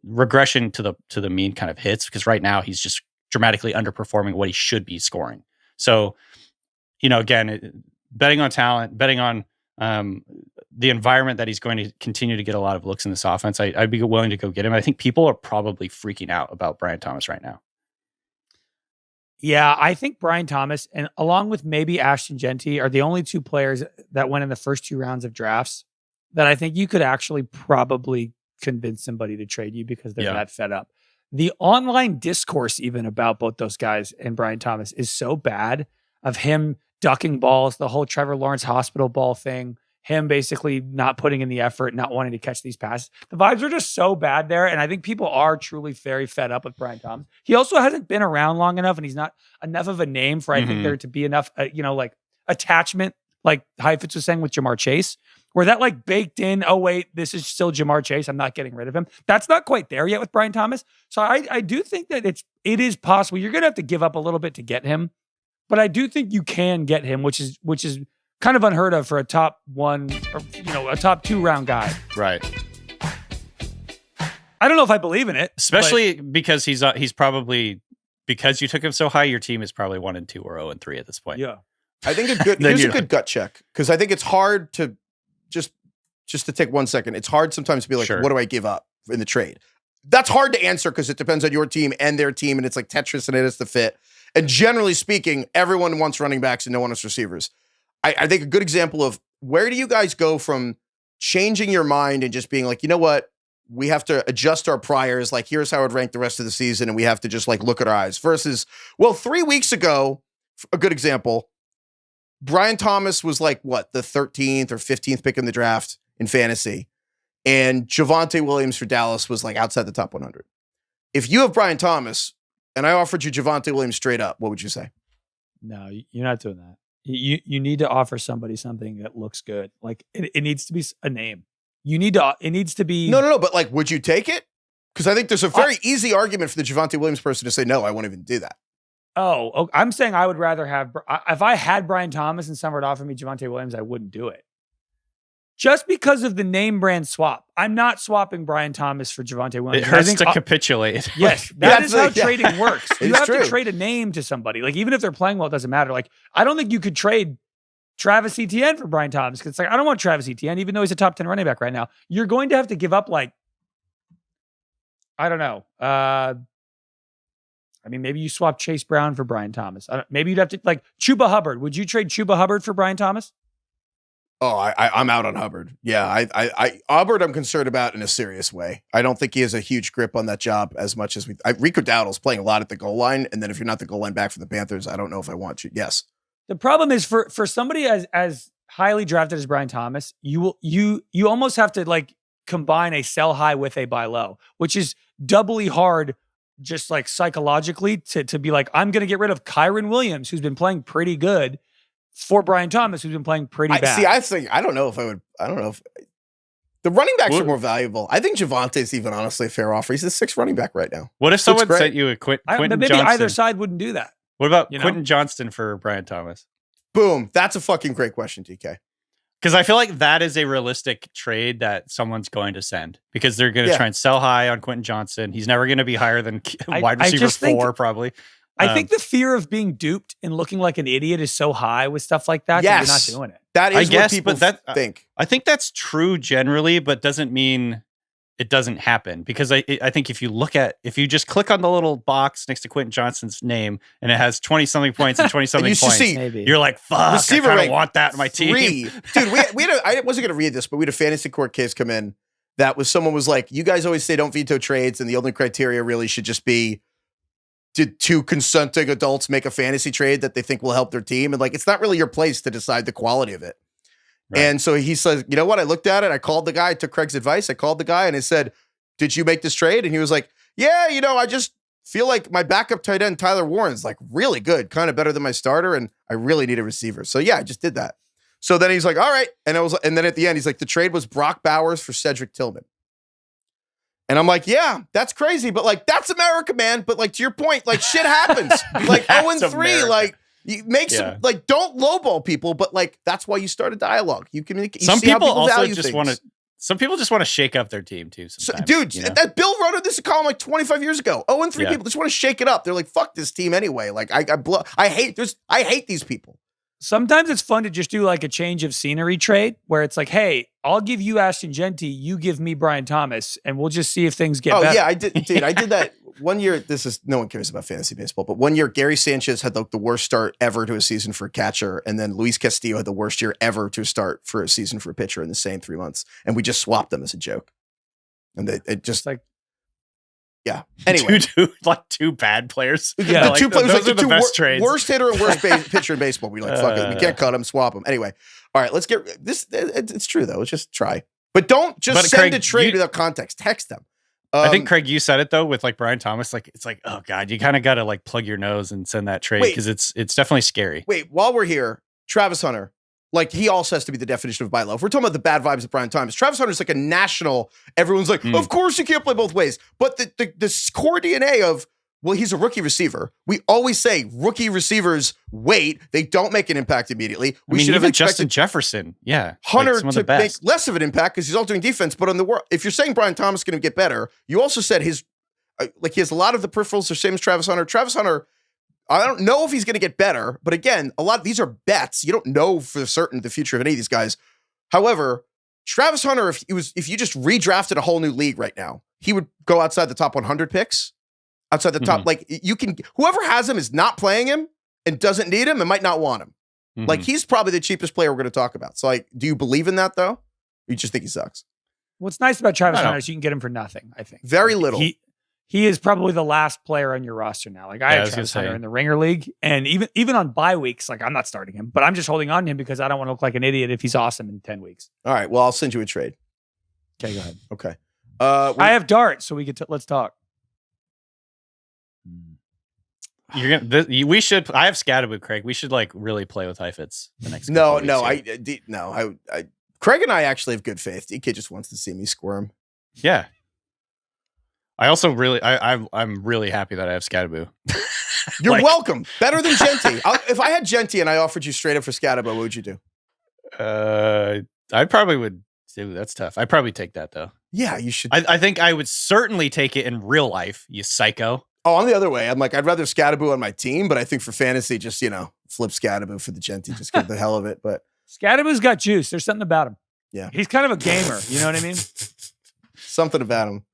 regression to the mean kind of hits, because right now he's just dramatically underperforming what he should be scoring. So, again, betting on talent, betting on the environment that he's going to continue to get a lot of looks in this offense, I'd be willing to go get him. I think people are probably freaking out about Brian Thomas right now. Yeah, I think Brian Thomas, and along with maybe Ashton Jeanty, are the only 2 players that went in the first 2 rounds of drafts that I think you could actually probably convince somebody to trade you because they're that fed up. The online discourse even about both those guys and Brian Thomas is so bad, of him ducking balls, the whole Trevor Lawrence hospital ball thing, him basically not putting in the effort, not wanting to catch these passes. The vibes are just so bad there, and I think people are truly very fed up with Brian Thomas. He also hasn't been around long enough, and he's not enough of a name for I think there to be enough, like attachment, like Heifetz was saying with Jamar Chase, where that like baked in, oh wait, this is still Jamar Chase, I'm not getting rid of him. That's not quite there yet with Brian Thomas. So I do think that it is possible. You're going to have to give up a little bit to get him, but I do think you can get him, which is kind of unheard of for a top 1 or a top 2 round guy. Right. I don't know if I believe in it, especially because he's probably, because you took him so high, your team is probably 1-2 or 0-3 at this point. Yeah. I think here's a good gut check, because I think it's hard to just to take 1 second. It's hard sometimes to be like, what do I give up in the trade? That's hard to answer because it depends on your team and their team, and it's like Tetris and it has to fit. And generally speaking, everyone wants running backs and no one wants receivers. I think a good example of where do you guys go from changing your mind and just being like, you know what, we have to adjust our priors. Like, here's how I'd rank the rest of the season, and we have to just like look at our eyes. Versus, well, 3 weeks ago, a good example, Brian Thomas was like, what, the 13th or 15th pick in the draft in fantasy. And Javonte Williams for Dallas was like outside the top 100. If you have Brian Thomas and I offered you Javonte Williams straight up, what would you say? No, you're not doing that. You need to offer somebody something that looks good. Like it needs to be a name. It needs to be. No. But like, would you take it? Because I think there's a very easy argument for the Javonte Williams person to say, no, I won't even do that. Oh, I'm saying I would rather have, if I had Brian Thomas and someone would offer me Javonte Williams, I wouldn't do it. Just because of the name brand swap. I'm not swapping Brian Thomas for Javonte Williams. It hurts to capitulate. Yes, that is how trading works. You have to trade a name to somebody. Like, even if they're playing well, it doesn't matter. Like, I don't think you could trade Travis Etienne for Brian Thomas, because it's like, I don't want Travis Etienne, even though he's a top 10 running back right now. You're going to have to give up, like, I don't know. I mean, maybe you swap Chase Brown for Brian Thomas. Maybe you'd have to, like, Chuba Hubbard. Would you trade Chuba Hubbard for Brian Thomas? Oh, I'm out on Hubbard. Yeah, Hubbard I'm concerned about in a serious way. I don't think he has a huge grip on that job as much as Rico Dowdle's playing a lot at the goal line, and then if you're not the goal line back for the Panthers, I don't know if I want you. Yes. The problem is for somebody as highly drafted as Brian Thomas, you almost have to like combine a sell high with a buy low, which is doubly hard, just like psychologically to be like, I'm going to get rid of Kyron Williams, who's been playing pretty good, for Brian Thomas, who's been playing pretty bad. I don't know if the running backs are more valuable. I think Javonte's even honestly a fair offer. He's the 6th running back right now. What if someone sent you a Quentin maybe Johnston? Either side wouldn't do that. What about Quentin Johnston for Brian Thomas? Boom. That's a fucking great question, TK. Because I feel like that is a realistic trade that someone's going to send, because they're going to try and sell high on Quentin Johnston. He's never going to be higher than wide receiver 4, probably. I think the fear of being duped and looking like an idiot is so high with stuff like that that you're not doing it. That is what people think. I think that's true generally, but doesn't mean it doesn't happen, because I think if you just click on the little box next to Quentin Johnston's name and it has 20 something points and 20 something points, you're like, fuck, receiver, I kind of want that in my team. Dude, we had I wasn't going to read this, but we had a fantasy court case come in that was someone was like, you guys always say don't veto trades, and the only criteria really should just be, did two consenting adults make a fantasy trade that they think will help their team? And like, it's not really your place to decide the quality of it. Right. And so he says, you know what? I looked at it. I called the guy. I took Craig's advice. I called the guy and I said, did you make this trade? And he was like, yeah, I just feel like my backup tight end, Tyler Warren's like really good, kind of better than my starter. And I really need a receiver. So yeah, I just did that. So then he's like, all right. And then at the end, he's like, the trade was Brock Bowers for Cedric Tillman. And I'm like, yeah, that's crazy. But like, that's America, man. But like, to your point, like shit happens. Like 0-3, like, you make some, like, don't lowball people, but like, that's why you start a dialogue. You can make some people also just want to, some people just want to shake up their team too. Dude, that Bill wrote this column like 25 years ago. 0-3 people just want to shake it up. They're like, fuck this team anyway. Like I hate these people. Sometimes it's fun to just do like a change of scenery trade where it's like, hey, I'll give you Ashton Jeanty, you give me Brian Thomas, and we'll just see if things get better. Oh, yeah, I did that one year. No one cares about fantasy baseball, but one year Gary Sanchez had the worst start ever to a season for a catcher, and then Luis Castillo had the worst year ever to start for a season for a pitcher in the same 3 months, and we just swapped them as a joke. And it just like, yeah. Anyway, two bad players. Yeah, the two players, those are the best trades. Worst hitter and worst pitcher in baseball. We like, fuck it, we can't cut them, swap them. Anyway, all right, let's get this. It's true though. Let's just try, but don't just send Craig, a trade without context. Text them. I think Craig, you said it though with like Brian Thomas. Like it's like, oh god, you kind of got to like plug your nose and send that trade because it's definitely scary. Wait, while we're here, Travis Hunter. Like, he also has to be the definition of buy low. If we're talking about the bad vibes of Brian Thomas, Travis Hunter's like a national, everyone's like, of course you can't play both ways. But the core DNA of, well, he's a rookie receiver. We always say rookie receivers wait. They don't make an impact immediately. We should have expected Justin Jefferson. Yeah. Hunter to make less of an impact because he's all doing defense. But on the world, if you're saying Brian Thomas is going to get better, you also said he has a lot of the peripherals the same as Travis Hunter. Travis Hunter, I don't know if he's going to get better, but again, a lot of these are bets. You don't know for certain the future of any of these guys. However, Travis Hunter, if you just redrafted a whole new league right now, he would go outside the top 100 picks, outside the top. Like whoever has him is not playing him and doesn't need him and might not want him. Like he's probably the cheapest player we're going to talk about. So like, do you believe in that though? Or you just think he sucks? What's nice about Travis Hunter is you can get him for nothing. I think very little. He is probably the last player on your roster now. Like I had Travis Hunter in the Ringer League, and even on bye weeks, like I'm not starting him, but I'm just holding on to him because I don't want to look like an idiot if he's awesome in 10 weeks. All right, well I'll send you a trade. Okay, go ahead. Okay, I have Dart, so we could let's talk. You're gonna. We should. I have Scatterboo, Craig. We should like really play with Heifetz the next. Craig and I actually have good faith. DK just wants to see me squirm. Yeah. I also really, I'm really happy that I have Scatterboo. You're welcome. Better than Jeanty. If I had Jeanty and I offered you straight up for Scatterboo, what would you do? I probably would. Dude, that's tough. I'd probably take that though. Yeah, you should. I think I would certainly take it in real life. You psycho. Oh, I'm the other way. I'm like, I'd rather Scatterboo on my team, but I think for fantasy, just flip Scatterboo for the Jeanty, just get the hell of it. But Scatterboo's got juice. There's something about him. Yeah, he's kind of a gamer. You know what I mean? Something about him.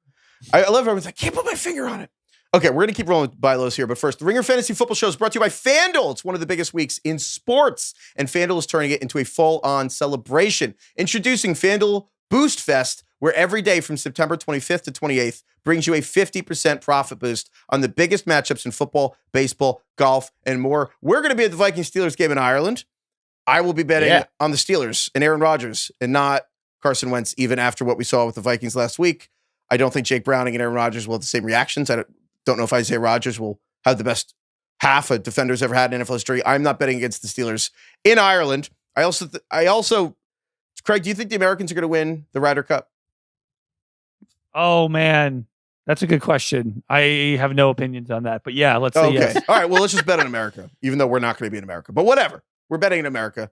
I love everyone's like, I can't put my finger on it. Okay, we're going to keep rolling with buy lows here. But first, the Ringer Fantasy Football Show is brought to you by FanDuel. It's one of the biggest weeks in sports, and FanDuel is turning it into a full-on celebration. Introducing FanDuel Boost Fest, where every day from September 25th to 28th brings you a 50% profit boost on the biggest matchups in football, baseball, golf, and more. We're going to be at the Vikings-Steelers game in Ireland. I will be betting on the Steelers and Aaron Rodgers and not Carson Wentz, even after what we saw with the Vikings last week. I don't think Jake Browning and Aaron Rodgers will have the same reactions. I don't know if Isaiah Rodgers will have the best half a defender's ever had in NFL history. I'm not betting against the Steelers in Ireland. I also, Craig, do you think the Americans are going to win the Ryder Cup? Oh, man. That's a good question. I have no opinions on that. But yeah, let's say yes. All right, well, let's just bet on America, even though we're not going to be in America. But whatever. We're betting in America.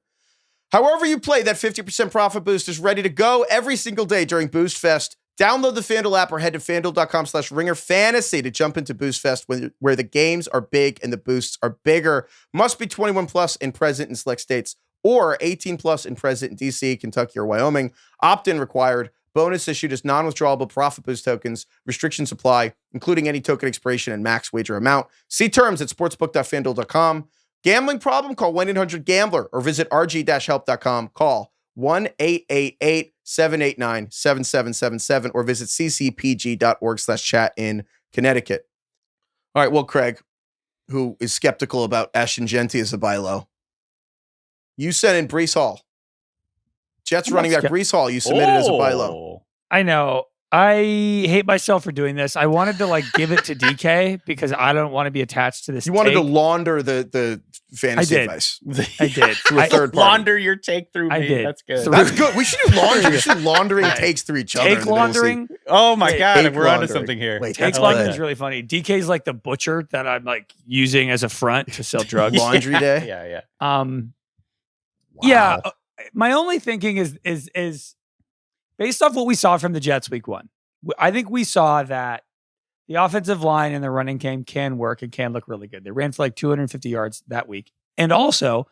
However you play, that 50% profit boost is ready to go every single day during Boost Fest Download the FanDuel app or head to FanDuel.com/RingerFantasy to jump into Boost Fest where the games are big and the boosts are bigger. Must be 21 plus and present in select states or 18 plus and present in DC, Kentucky, or Wyoming. Opt-in required. Bonus issued as non-withdrawable profit boost tokens. Restrictions apply, including any token expiration and max wager amount. See terms at sportsbook.fanduel.com. Gambling problem? Call 1-800-GAMBLER or visit rg-help.com. Call 1-888-789-7777 or visit ccpg.org/chat in Connecticut. All right, well, Craig, who is skeptical about Ashton Jeanty as a buy low, you sent in Breece Hall. Jets running back Breece Hall, you submitted as a buy low. I know. I hate myself for doing this. I wanted to give it to DK because I don't want to be attached to this. You wanted to launder the fantasy advice. I did. Through a third party. Launder your take through me. I did. That's good. That's good. We should do laundry. We should do laundering takes through each other. Take laundering. Oh my God. Take We're onto laundering. something here. Wait, Take laundering is really funny. DK's like the butcher that I'm using as a front to sell drugs. Laundry day. Yeah. Wow. Yeah. My only thinking is based off what we saw from the Jets week 1. I think we saw that the offensive line and the running game can work and can look really good. They ran for 250 yards that week. And also,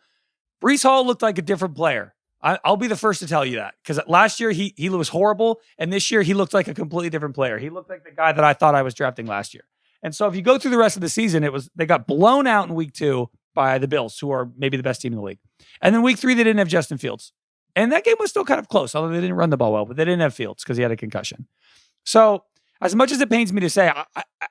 Breece Hall looked like a different player. I'll be the first to tell you that because last year he was horrible. And this year he looked like a completely different player. He looked like the guy that I thought I was drafting last year. And so if you go through the rest of the season, they got blown out in week 2 by the Bills, who are maybe the best team in the league. And then week 3, they didn't have Justin Fields. And that game was still kind of close, although they didn't run the ball well, but they didn't have Fields because he had a concussion. So as much as it pains me to say,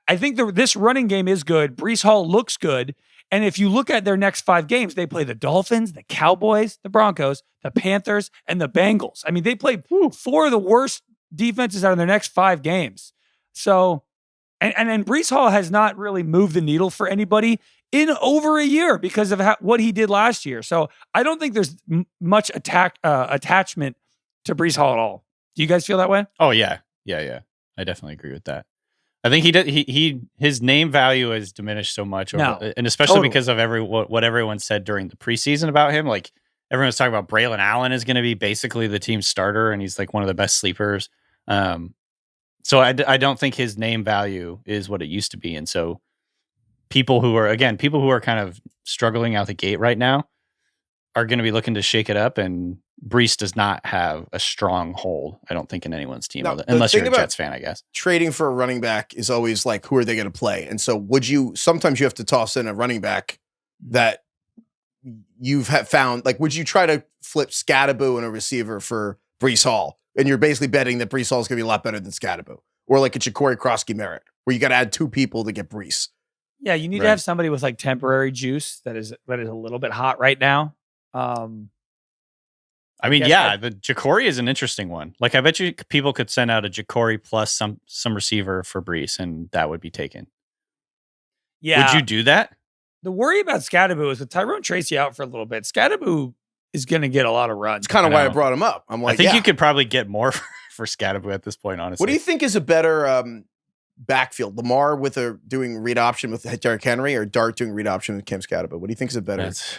I think this running game is good. Breece Hall looks good. And if you look at their next 5 games, they play the Dolphins, the Cowboys, the Broncos, the Panthers, and the Bengals. I mean, they played 4 of the worst defenses out of their next 5 games. So, and Breece Hall has not really moved the needle for anybody in over a year because of what he did last year. So I don't think there's much attachment to Breece Hall at all. Do you guys feel that way? Oh, yeah. Yeah. I definitely agree with that. I think his name value has diminished so much, and especially because of what everyone said during the preseason about him. Everyone was talking about Braylon Allen is going to be basically the team's starter, and he's one of the best sleepers. So I don't think his name value is what it used to be, and so people who are kind of struggling out the gate right now are going to be looking to shake it up, and Breece does not have a strong hold, I don't think, in anyone's team, unless you're a Jets fan, I guess. Trading for a running back is always who are they going to play? And so sometimes you have to toss in a running back that you've found, would you try to flip Scattaboo and a receiver for Breece Hall? And you're basically betting that Breece Hall is going to be a lot better than Scattaboo, or a Ja'Cory Krosky-Merritt, where you got to add 2 people to get Breece. Yeah, you need to have somebody with temporary juice that is a little bit hot right now. The Ja'Cory is an interesting one. I bet you people could send out a Ja'Cory plus some receiver for Breece, and that would be taken. Yeah. Would you do that? The worry about Scattaboo is with Tyrone Tracy out for a little bit, Scattaboo is going to get a lot of runs. It's kind of why I brought him up. I'm I think you could probably get more for Scattaboo at this point, honestly. What do you think is a better backfield? Lamar doing read option with Derrick Henry, or Dart doing read option with Cam Scattaboo? What do you think is a better? It's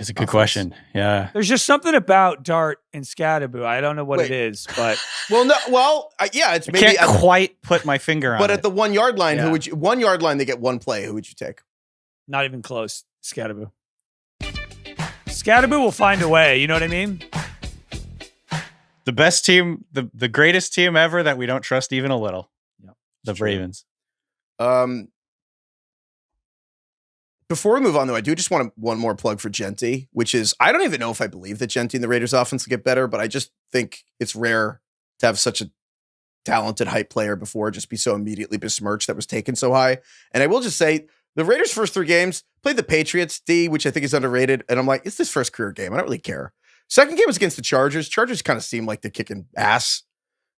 a good question. Yeah. There's just something about Dart and Scattaboo. I don't know what it is, but it's maybe I can't quite put my finger on it. But at the 1 yard line, who would you 1 yard line, they get 1 play. Who would you take? Not even close. Scattaboo. Scattaboo will find a way. You know what I mean? The best team, the greatest team ever that we don't trust even a little. The Ravens. Before we move on, though, I do just want one more plug for Jeanty, which is, I don't even know if I believe that Jeanty and the Raiders offense will get better, but I just think it's rare to have such a talented hype player before just be so immediately besmirched that was taken so high. And I will just say, the Raiders' first 3 games played the Patriots, which I think is underrated. And I'm like, it's this first career game. I don't really care. Second game was against the Chargers. Chargers kind of seemed like they're kicking ass.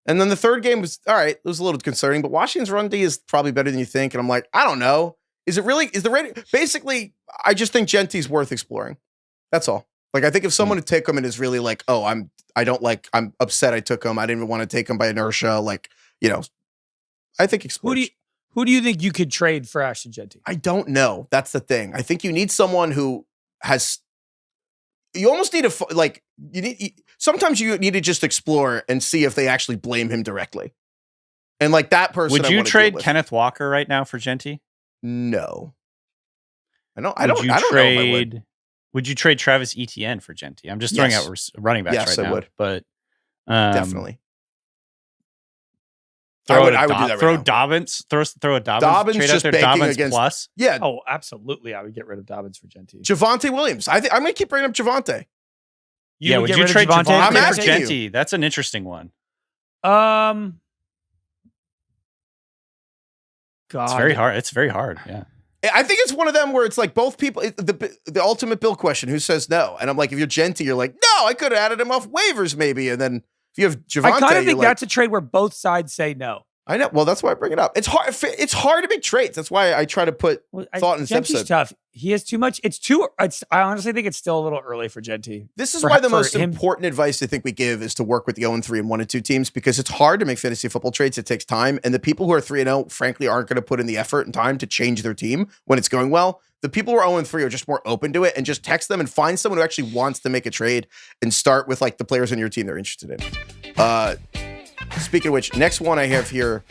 And then the third game was, all right, it was a little concerning, but Washington's run D is probably better than you think. And I'm like, I don't know. Is the Raiders? Basically, I just think Jeanty's worth exploring. That's all. I think if someone would take him and is really I'm upset I took him. I didn't even want to take him by inertia. I think explore. Who do you think you could trade for Ashton Jeanty? I don't know. That's the thing. I think you need someone who has. You almost need sometimes you need to just explore and see if they actually blame him directly. And like that person, Would you trade Kenneth Walker right now for Jeanty? No. I don't Would know if I would. Would you trade Travis Etienne for Jeanty? I'm just throwing out running backs right now. I would. But Definitely. I would do that right throw now. Dobbins. Throw a Dobbins. Dobbins trade just out there. banking Dobbins against plus. Yeah. Oh, absolutely. I would get rid of Dobbins for Jeanty. Javonte Williams. I'm going to keep bringing up Javonte. Would you trade Javonte I'm for asking Jeanty? you. That's an interesting one. God. It's very hard. It's very hard. Yeah. I think it's one of them where it's like both people, the ultimate Bill question, who says no? And I'm like, if you're Jeanty, you're like, no, I could have added him off waivers maybe. And then if you have Javonte, I kind of think that's a trade where both sides say no. I know. Well, that's why I bring it up. It's hard. It's hard to make trades. That's why I try to put thought in this Jeanty's episode. tough. He has too much. I honestly think it's still a little early for Jeanty. This is why the most important advice I think we give is to work with the 0-3 and 1-2 teams, because it's hard to make fantasy football trades. It takes time. And the people who are 3-0, frankly, aren't going to put in the effort and time to change their team when it's going well. The people who are 0-3 are just more open to it, and just text them and find someone who actually wants to make a trade and start with like the players on your team they're interested in. Speaking of which, next one I have here.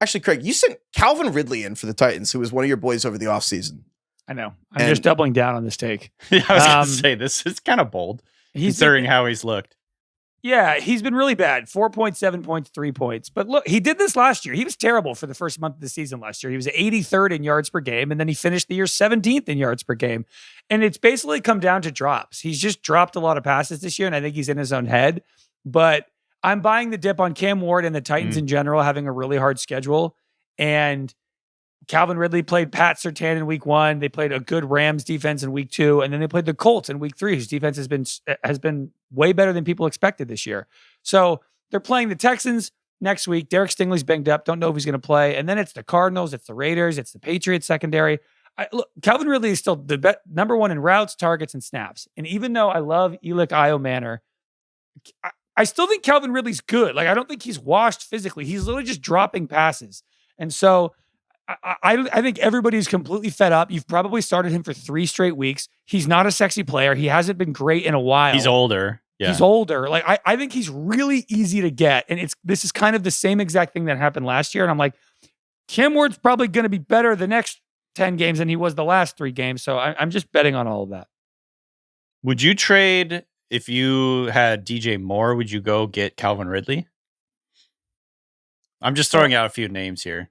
Actually, Craig, you sent Calvin Ridley in for the Titans, who was one of your boys over the offseason. I know. I'm just doubling down on this take. Yeah, I was going to say, this is kind of bold, considering how he's looked. Yeah, he's been really bad. 4 points, 7 points, 3 points. But look, he did this last year. He was terrible for the first month of the season last year. He was 83rd in yards per game, and then he finished the year 17th in yards per game. And it's basically come down to drops. He's just dropped a lot of passes this year, and I think he's in his own head. But I'm buying the dip on Cam Ward and the Titans in general having a really hard schedule. And Calvin Ridley played Pat Surtain in week 1. They played a good Rams defense in week 2. And then they played the Colts in week 3, whose defense has been way better than people expected this year. So they're playing the Texans next week. Derek Stingley's banged up. Don't know if he's going to play. And then it's the Cardinals, it's the Raiders, it's the Patriots secondary. Look, Calvin Ridley is still the number one in routes, targets, and snaps. And even though I love Elick Io-Manor, I still think Calvin Ridley's good. Like, I don't think he's washed physically. He's literally just dropping passes. And so I think everybody's completely fed up. You've probably started him for 3 straight weeks. He's not a sexy player. He hasn't been great in a while. He's older. Yeah. He's older. Like, I think he's really easy to get. And this is kind of the same exact thing that happened last year. And I'm like, Cam Ward's probably going to be better the next 10 games than he was the last 3 games. So I'm just betting on all of that. Would you trade... If you had DJ Moore, would you go get Calvin Ridley? I'm just throwing out a few names here.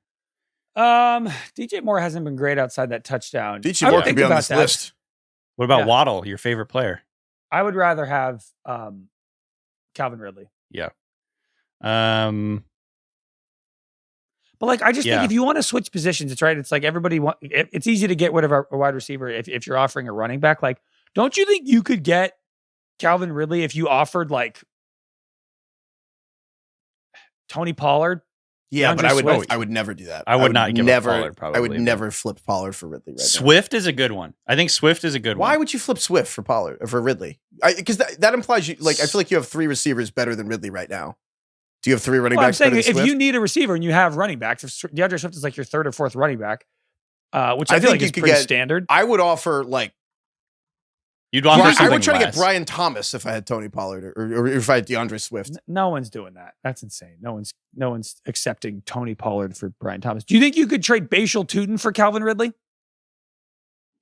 DJ Moore hasn't been great outside that touchdown. DJ Moore could be on this list. What about Waddle, your favorite player? I would rather have Calvin Ridley. Yeah. But like, I just think if you want to switch positions, it's right. It's like it's easy to get rid of a wide receiver if you're offering a running back. Like, don't you think you could get Calvin Ridley if you offered like Tony Pollard? Yeah, but I would never do that. I would not give up Pollard, probably. I would never flip Pollard for Ridley right now. Swift is a good one. I think Swift is a good one. Why would you flip Swift for Pollard or for Ridley? Because that implies you like. I feel like you have 3 receivers better than Ridley right now. Do you have 3 running backs? I'm saying better than if Swift? you need a receiver and you have running backs, if DeAndre Swift is like your 3rd or 4th running back, which I feel like is pretty standard. I would offer like. You'd offer I would try less. to get Brian Thomas if I had Tony Pollard or if I had DeAndre Swift. No one's doing that. That's insane. No one's accepting Tony Pollard for Brian Thomas. Do you think you could trade Bashal Tootin for Calvin Ridley?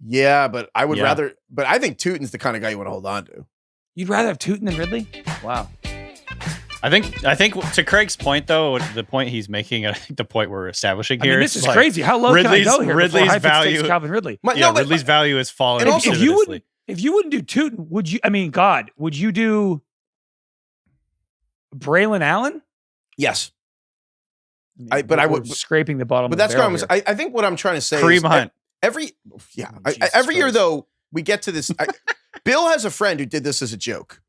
Yeah, but I would rather. But I think Tootin's the kind of guy you want to hold on to. You'd rather have Tootin than Ridley? Wow. I think to Craig's point though, the point he's making, I think the point we're establishing here. This is like, crazy. How low can I go here? Ridley's value, Calvin Ridley. Ridley's value has fallen. And if you wouldn't do Tootin, would you? I mean, God, would you do Braylon Allen? Yes. I would scraping the bottom. But that's what I think what I'm trying to say. Kareem Hunt. Every year though we get to this. Bill has a friend who did this as a joke,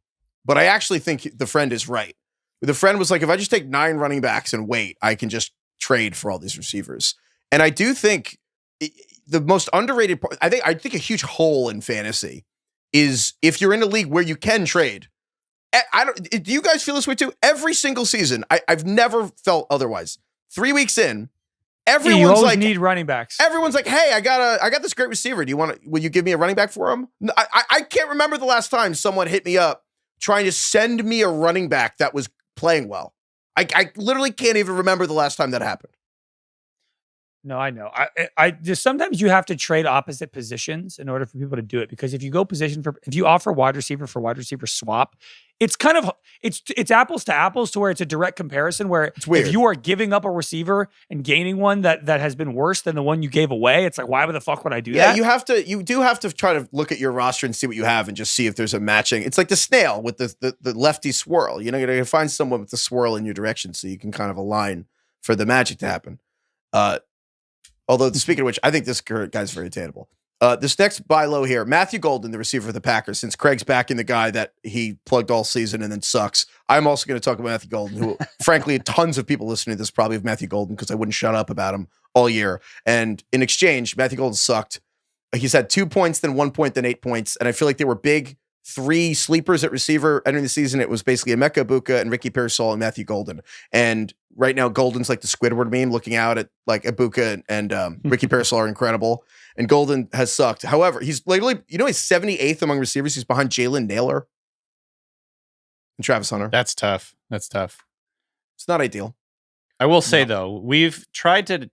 but I actually think the friend is right. The friend was like, if I just take 9 running backs and wait, I can just trade for all these receivers. And I do think the most underrated part, I think a huge hole in fantasy is if you're in a league where you can trade. Do you guys feel this way too? Every single season, I've never felt otherwise. 3 weeks in, everyone's like, need running backs. Everyone's like, hey, I got this great receiver. Will you give me a running back for him? I can't remember the last time someone hit me up trying to send me a running back that was playing well. I literally can't even remember the last time that happened. No, I know. I just sometimes you have to trade opposite positions in order for people to do it, because if you go if you offer wide receiver for wide receiver swap, it's kind of it's apples to apples to where it's a direct comparison where it's weird. If you are giving up a receiver and gaining one that has been worse than the one you gave away, it's like, why the fuck would I do that? Yeah, you do have to try to look at your roster and see what you have and just see if there's a matching. It's like the snail with the lefty swirl. You know, you're gonna find someone with the swirl in your direction so you can kind of align for the magic to happen. Although, speaking of which, I think this guy's very attainable. This next buy low here, Matthew Golden, the receiver for the Packers, since Craig's backing the guy that he plugged all season and then sucks. I'm also going to talk about Matthew Golden, who, frankly, tons of people listening to this probably have Matthew Golden because I wouldn't shut up about him all year. And in exchange, Matthew Golden sucked. He's had 2 points, then 1 point, then 8 points. And I feel like they were big 3 sleepers at receiver entering the season. It was basically Emeka Egbuka and Ricky Pearsall and Matthew Golden. And right now, Golden's like the Squidward meme, looking out at like Egbuka and Ricky Pearsall are incredible. And Golden has sucked. However, he's literally, he's 78th among receivers. He's behind Jalen Naylor and Travis Hunter. That's tough. It's not ideal. I will say, though, we've tried to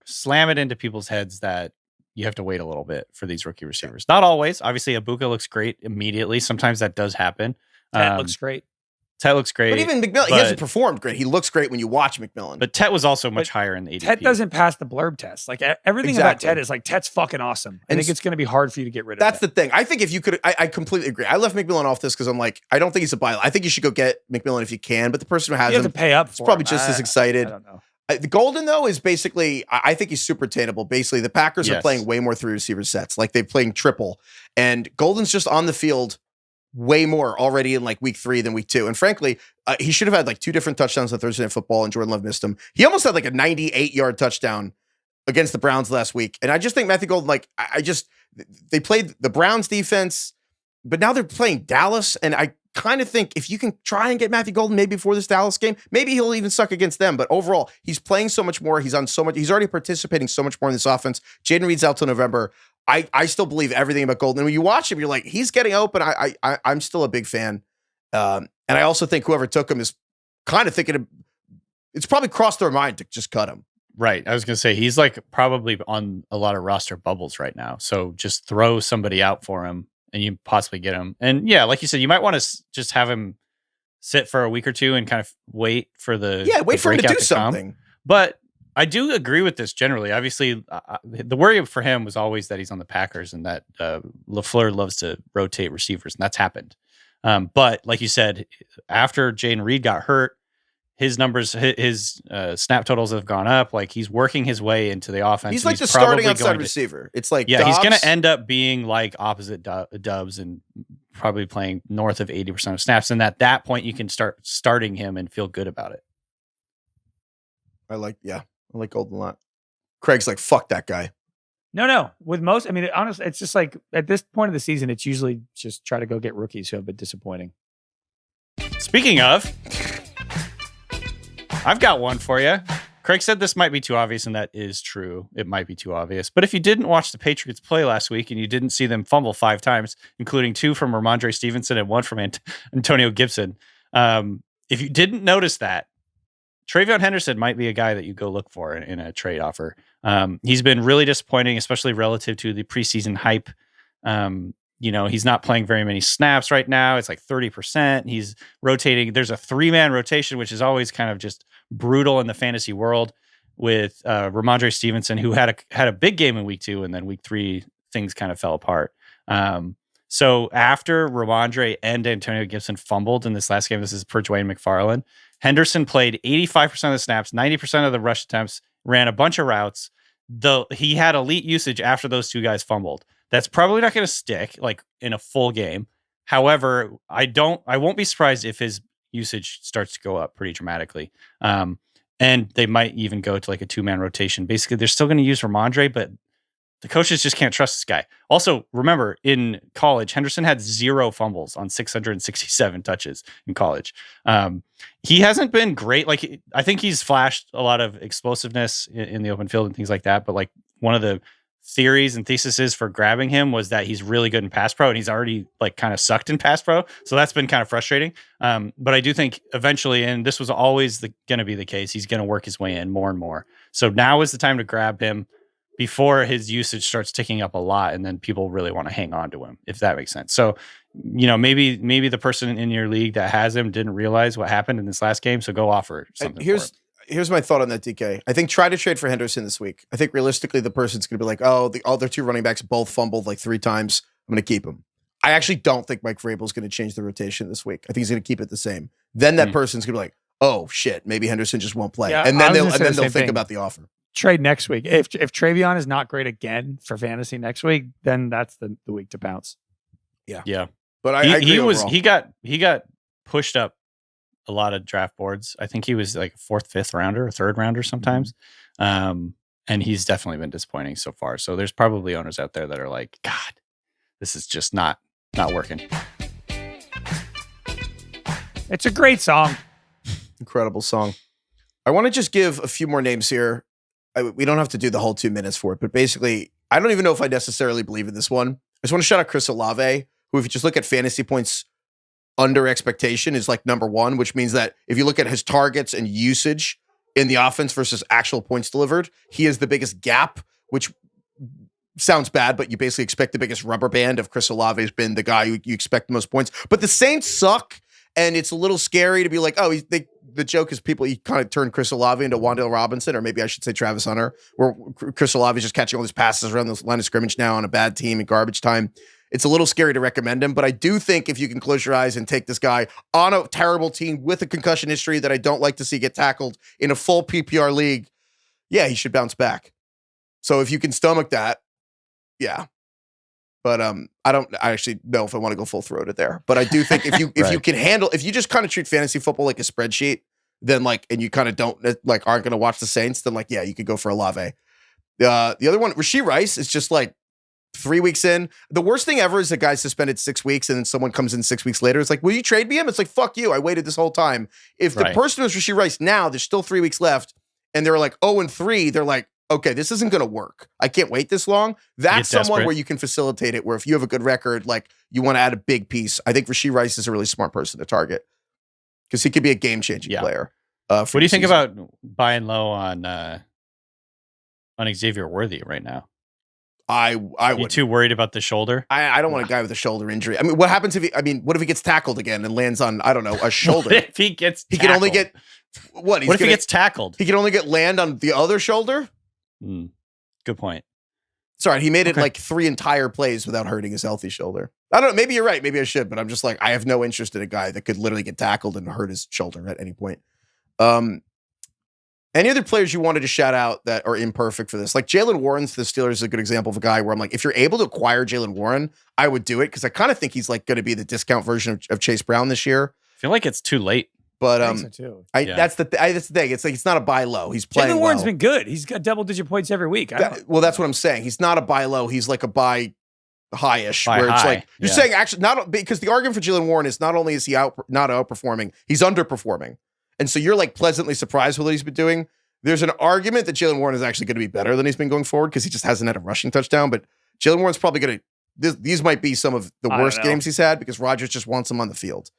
slam it into people's heads that you have to wait a little bit for these rookie receivers. Not always. Obviously, Egbuka looks great immediately. Sometimes that does happen. Tet looks great. Tet looks great. But even McMillan, he hasn't performed great. He looks great when you watch McMillan. But Tet was also much higher in the ADP. Tet doesn't pass the blurb test. Like everything about Tet is like, Tet's fucking awesome. I think it's going to be hard for you to get rid of That's the thing. I think if you could, I completely agree. I left McMillan off this because I'm like, I don't think he's a buy. I think you should go get McMillan if you can. But the person who has you him, have to pay up for probably him. just as excited. I don't know. The Golden, though, is basically, I think he's super attainable. Basically, the Packers are playing way more 3 receiver sets. Like they're playing triple. And Golden's just on the field way more already in like week 3 than week 2. And frankly, he should have had like 2 different touchdowns on Thursday Night Football, and Jordan Love missed him. He almost had like a 98-yard touchdown against the Browns last week. And I just think Matthew Golden, like, they played the Browns defense, but now they're playing Dallas. And I kind of think if you can try and get Matthew Golden maybe before this Dallas game, maybe he'll even suck against them. But overall, he's playing so much more. He's already participating so much more in this offense. Jaden Reed's out till November. I still believe everything about Golden. And when you watch him, you're like, he's getting open. I'm still a big fan. And I also think whoever took him is kind of thinking it's probably crossed their mind to just cut him. Right. I was going to say, he's like probably on a lot of roster bubbles right now. So just throw somebody out for him and you possibly get him. And yeah, like you said, you might want to just have him sit for a week or 2 and kind of wait for him to do something. But I do agree with this generally. Obviously, the worry for him was always that he's on the Packers and that LaFleur loves to rotate receivers, and that's happened. But like you said, after Jaden Reed got hurt, his numbers, his snap totals have gone up. Like he's working his way into the offense. He's like the starting outside receiver. It's like he's going to end up being like opposite Dubs and probably playing north of 80% of snaps. And at that point, you can start starting him and feel good about it. I like Golden a lot. Craig's like, fuck that guy. No. With most, I mean, honestly, it's just like at this point of the season, it's usually just try to go get rookies who have been disappointing. Speaking of, I've got one for you. Craig said this might be too obvious, and that is true. It might be too obvious. But if you didn't watch the Patriots play last week and you didn't see them fumble 5 times, including 2 from Ramondre Stevenson and 1 from Antonio Gibson, if you didn't notice that, TreVeyon Henderson might be a guy that you go look for in a trade offer. He's been really disappointing, especially relative to the preseason hype. He's not playing very many snaps right now. It's like 30%. He's rotating. There's a 3-man rotation, which is always kind of just brutal in the fantasy world with Ramondre Stevenson, who had a big game in week 2, and then week 3, things kind of fell apart. So after Ramondre and Antonio Gibson fumbled in this last game, this is per Dwayne McFarland, Henderson played 85% of the snaps, 90% of the rush attempts, ran a bunch of routes. He had elite usage after those 2 guys fumbled. That's probably not going to stick like in a full game. However, I won't be surprised if his usage starts to go up pretty dramatically. And they might even go to like a 2-man rotation. Basically, they're still going to use Ramondre, but the coaches just can't trust this guy. Also, remember, in college, Henderson had 0 fumbles on 667 touches in college. He hasn't been great. Like, I think he's flashed a lot of explosiveness in the open field and things like that. But like one of the theories and theses for grabbing him was that he's really good in pass pro, and he's already like kind of sucked in pass pro. So that's been kind of frustrating. But I do think eventually, and this was always going to be the case, he's going to work his way in more and more. So now is the time to grab him before his usage starts ticking up a lot, and then people really want to hang on to him, if that makes sense. So, maybe the person in your league that has him didn't realize what happened in this last game, so go offer something. Here's my thought on that, DK. I think try to trade for Henderson this week. I think realistically, the person's going to be like, oh, the other two running backs both fumbled like 3 times. I'm going to keep him. I actually don't think Mike Vrabel's going to change the rotation this week. I think he's going to keep it the same. Then that person's going to be like, oh shit, maybe Henderson just won't play, and then they'll think about the offer. Trade next week. If TreVeyon is not great again for fantasy next week, then that's the week to bounce. Yeah. But I agree overall. he got pushed up a lot of draft boards. I think he was like a 4th, 5th rounder or 3rd rounder sometimes. And he's definitely been disappointing so far. So there's probably owners out there that are like, God, this is just not working. It's a great song. Incredible song. I want to just give a few more names here. We don't have to do the whole 2 minutes for it, but basically, I don't even know if I necessarily believe in this one. I just want to shout out Chris Olave, who, if you just look at fantasy points under expectation, is like number 1, which means that if you look at his targets and usage in the offense versus actual points delivered, he has the biggest gap, which sounds bad, but you basically expect the biggest rubber band of Chris Olave has been the guy who you expect the most points. But the Saints suck, and it's a little scary to be like, oh, the joke is he kind of turned Chris Olave into Wan'Dale Robinson, or maybe I should say Travis Hunter, where Chris Olave is just catching all these passes around the line of scrimmage now on a bad team in garbage time. It's a little scary to recommend him, but I do think if you can close your eyes and take this guy on a terrible team with a concussion history that I don't like to see get tackled in a full PPR league, yeah, he should bounce back. So if you can stomach that, yeah. But I actually know if I want to go full throated there. But I do think if you if you can handle, if you just kind of treat fantasy football like a spreadsheet, then and you kind of don't aren't going to watch the Saints, then yeah, you could go for Olave. The other one, Rashee Rice, is just 3 weeks in. The worst thing ever is a guy suspended 6 weeks and then someone comes in 6 weeks later. It's like, will you trade me him? It's like, fuck you. I waited this whole time. If the person was Rashee Rice now, there's still 3 weeks left and they're like 0-3, they're like, okay, this isn't going to work. I can't wait this long. That's someone where you can facilitate it, where if you have a good record, you want to add a big piece. I think Rashee Rice is a really smart person to target because he could be a game-changing player. What do you think about buying low on Xavier Worthy right now? I you too worried about the shoulder? I don't want a guy with a shoulder injury. I mean, what happens what if he gets tackled again and lands on, I don't know, a shoulder? What if he gets tackled? He can only get what? What if he gets tackled? He can only get land on the other shoulder? Good point. Sorry, he made it 3 entire plays without hurting his healthy shoulder. I don't know. Maybe you're right. Maybe I should, but I'm just I have no interest in a guy that could literally get tackled and hurt his shoulder at any point. Any other players you wanted to shout out that are imperfect for this? Jalen Warren's the Steelers is a good example of a guy where I'm if you're able to acquire Jalen Warren, I would do it because I kind of think he's going to be the discount version of Chase Brown this year. I feel like it's too late. But I think so too. That's the thing. It's it's not a buy low. He's playing. Jalen Warren's been good. He's got double-digit points every week. That's what I'm saying. He's not a buy low. He's a buy high-ish, where it's you're saying actually not because the argument for Jalen Warren is not only is he not outperforming, he's underperforming, and so you're pleasantly surprised with what he's been doing. There's an argument that Jalen Warren is actually going to be better than he's been going forward because he just hasn't had a rushing touchdown. But Jalen Warren's probably going to. These might be some of the worst games he's had because Rodgers just wants him on the field.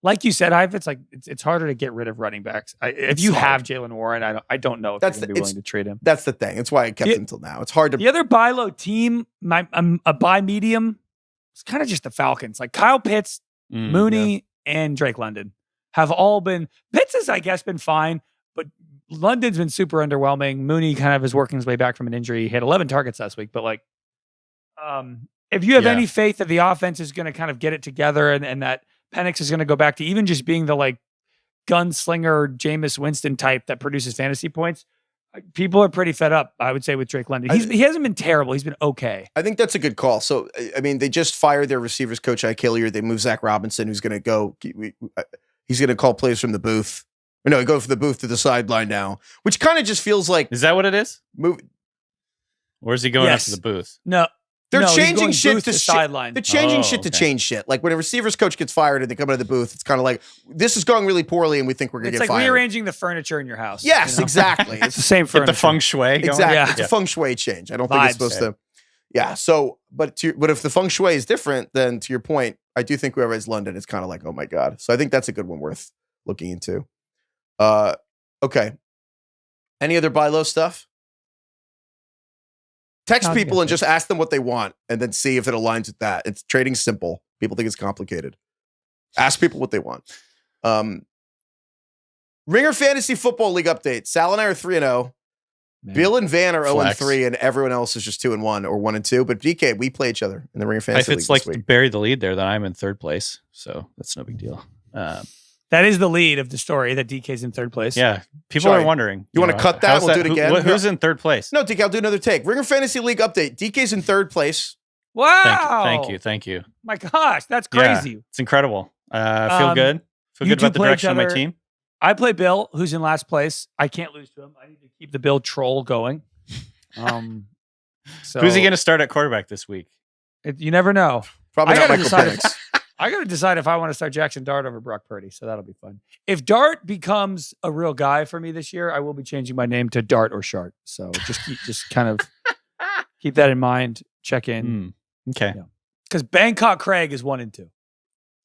Like you said, Heifetz, it's harder to get rid of running backs. If you have Jalen Warren, I don't know if you're going to be willing to trade him. That's the thing. That's why I kept him until now. It's hard to. The other buy low team, a buy medium, it's kind of just the Falcons. Kyle Pitts, Mooney, and Drake London have all been. Pitts has, I guess, been fine, but London's been super underwhelming. Mooney kind of is working his way back from an injury. He had 11 targets last week, but if you have any faith that the offense is going to kind of get it together and that Penix is going to go back to even just being the gunslinger Jameis Winston type that produces fantasy points, people are pretty fed up, I would say, with Drake London. He hasn't been terrible. He's been okay. I think that's a good call. So, I mean, they just fired their receivers coach, Ike Hilliard. They moved Zach Robinson, who's going to go. He's going to call plays from the booth. No, he goes from the booth to the sideline now, which kind of just feels like. Is that what it is? Or is he going up to the booth? No. They're changing shit to sideline. They're changing shit to change shit. When a receivers coach gets fired and they come out of the booth, it's kind of this is going really poorly and we think we're going to get fired. It's rearranging the furniture in your house. Yes, exactly. It's the same furniture. The feng shui. Exactly. It's a feng shui change. I don't think it's supposed to. Yeah. So, but if the feng shui is different, then to your point, I do think whoever is London is kind of like, oh my God. So I think that's a good one worth looking into. Okay. Any other buy low stuff? Text people and just ask them what they want and then see if it aligns with that. It's trading simple. People think it's complicated. Ask people what they want. Ringer Fantasy Football League update. Sal and I are 3-0. Bill and Van are 0-3, and everyone else is just 2-1 or 1-2. But DK, we play each other in the Ringer Fantasy League. If it's like to bury the lead there, then I'm in third place. So that's no big deal. That is the lead of the story that DK's in third place. Yeah. People are wondering. You want to cut that? We'll do it again. Who's in third place? No, DK, I'll do another take. Ringer Fantasy League update. DK's in third place. Wow. Thank you. My gosh, that's crazy. Yeah, it's incredible. Feel good. Feel good about the direction of my team. I play Bill, who's in last place. I can't lose to him. I need to keep the Bill troll going. So who's he going to start at quarterback this week? You never know. Probably not Michael Penix. I got to decide if I want to start Jaxson Dart over Brock Purdy, so that'll be fun. If Dart becomes a real guy for me this year, I will be changing my name to Dart or Shart. So just kind of keep that in mind. Check in. Okay. Because Bangkok Craig is 1-2.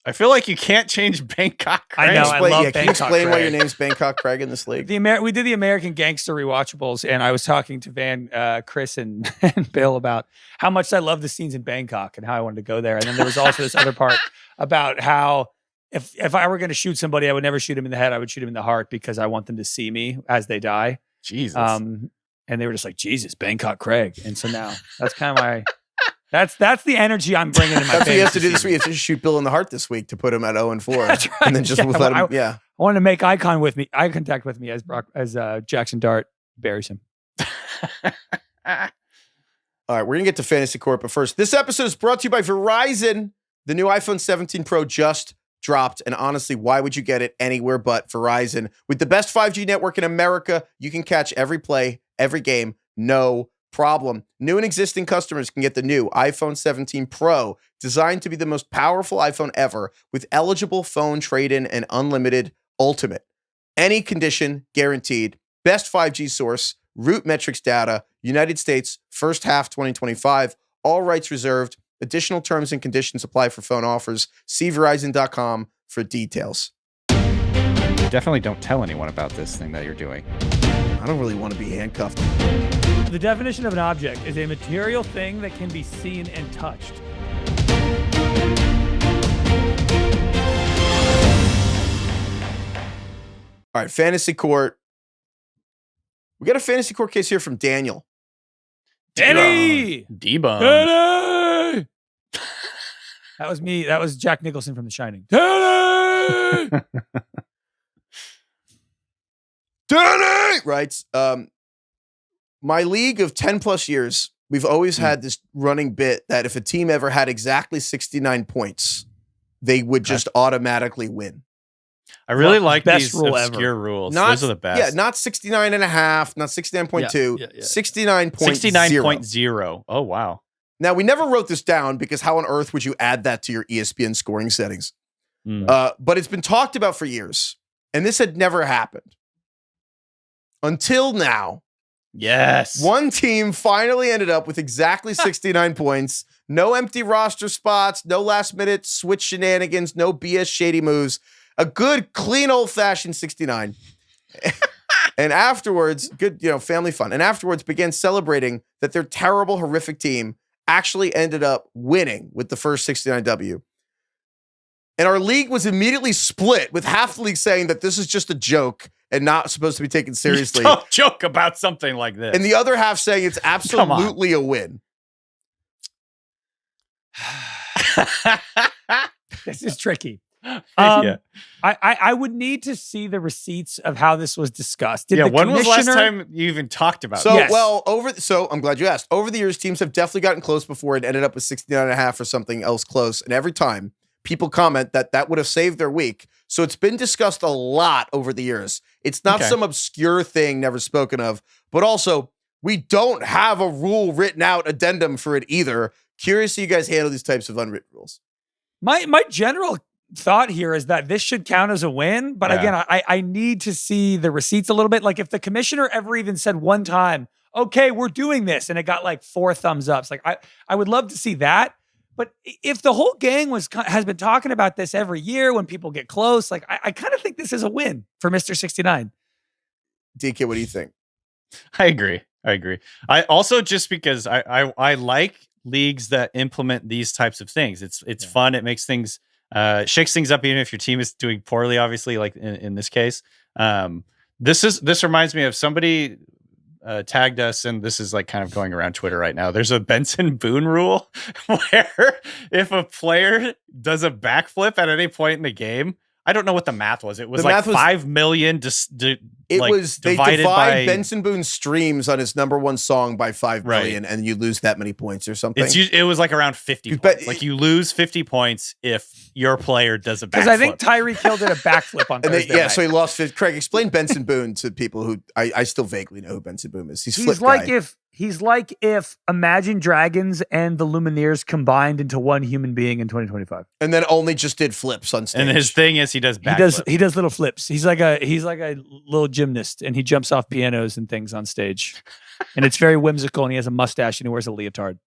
I feel like you can't change Bangkok Craig. I know. I love Bangkok Can you explain Craig. why your name's Bangkok Craig in this league? We did the American Gangster rewatchables, and I was talking to Van, Chris, and Bill about how much I love the scenes in Bangkok and how I wanted to go there. And then there was also this other part about how if I were going to shoot somebody, I would never shoot him in the head. I would shoot him in the heart because I want them to see me as they die. Jesus. And they were just like, Jesus, Bangkok Craig. And so now that's kind of my... That's the energy I'm bringing in my. That's what you have to do this week. You have to shoot Bill in the heart this week to put him at 0-4. That's right. And then just let him. I want to make eye contact with me as Jaxson Dart buries him. All right, we're gonna get to Fantasy Court, but first, this episode is brought to you by Verizon. The new iPhone 17 Pro just dropped, and honestly, why would you get it anywhere but Verizon? With the best 5G network in America, you can catch every play, every game, no problem. New and existing customers can get the new iPhone 17 Pro, designed to be the most powerful iPhone ever, with eligible phone trade-in and unlimited ultimate. Any condition guaranteed. Best 5G source, root metrics data, United States, first half 2025, all rights reserved. Additional terms and conditions apply for phone offers. See Verizon.com for details. Definitely don't tell anyone about this thing that you're doing. I don't really want to be handcuffed. The definition of an object is a material thing that can be seen and touched. All right, Fantasy Court. We got a Fantasy Court case here from Daniel. Danny! Debunk. Danny! That was me. That was Jack Nicholson from The Shining. Danny! Danny! Writes, my league of 10 plus years, we've always had this running bit that if a team ever had exactly 69 points, they would just automatically win. I really like best these rule obscure rules. Not, those are the best. Yeah, not 69 and a half, not 69.2, 69.0. 69.0. Oh, wow. Now, we never wrote this down because how on earth would you add that to your ESPN scoring settings? But it's been talked about for years, and this had never happened. Until now. Yes. One team finally ended up with exactly 69 points. No empty roster spots, no last minute switch shenanigans, no BS shady moves. A good, clean, old-fashioned 69. And afterwards, good, family fun. And afterwards began celebrating that their terrible, horrific team actually ended up winning with the first 69W. And our league was immediately split, with half the league saying that this is just a joke and not supposed to be taken seriously. Don't joke about something like this. And the other half saying it's absolutely a win. This is tricky. Yeah. I would need to see the receipts of how this was discussed. When was the last time you even talked about it? So I'm glad you asked. Over the years, teams have definitely gotten close before and ended up with 69.5 or something else close. And every time people comment that would have saved their week. So it's been discussed a lot over the years. It's not some obscure thing never spoken of, but also we don't have a rule written out addendum for it either. Curious how you guys handle these types of unwritten rules. My general thought here is that this should count as a win, but again, I need to see the receipts a little bit. Like if the commissioner ever even said one time, okay, we're doing this. And it got like 4 thumbs ups. Like I would love to see that. But if the whole gang has been talking about this every year when people get close, like I kind of think this is a win for Mr. 69. DK, what do you think? I agree. I also, just because I like leagues that implement these types of things. It's fun. It makes things, shakes things up, even if your team is doing poorly, obviously, like in this case. This reminds me of somebody tagged us, and this is like kind of going around Twitter right now. There's a Benson Boone rule where if a player does a backflip at any point in the game, I don't know what the math was. It was like 5 million. They divide Benson Boone's streams on his #1 song by 5 million, and you lose that many points or something. It was like around 50 points. Like you lose 50 points if your player does a backflip. Because I think Tyreek Hill did a backflip on Thursday night. So he lost 50. Craig, explain Benson Boone to people who I still vaguely know who Benson Boone is. He's like if Imagine Dragons and the Lumineers combined into one human being in 2025, and then only just did flips on stage. And his thing is he does backflips. He does little flips. He's like a little gymnast, and he jumps off pianos and things on stage, and it's very whimsical. And he has a mustache and he wears a leotard.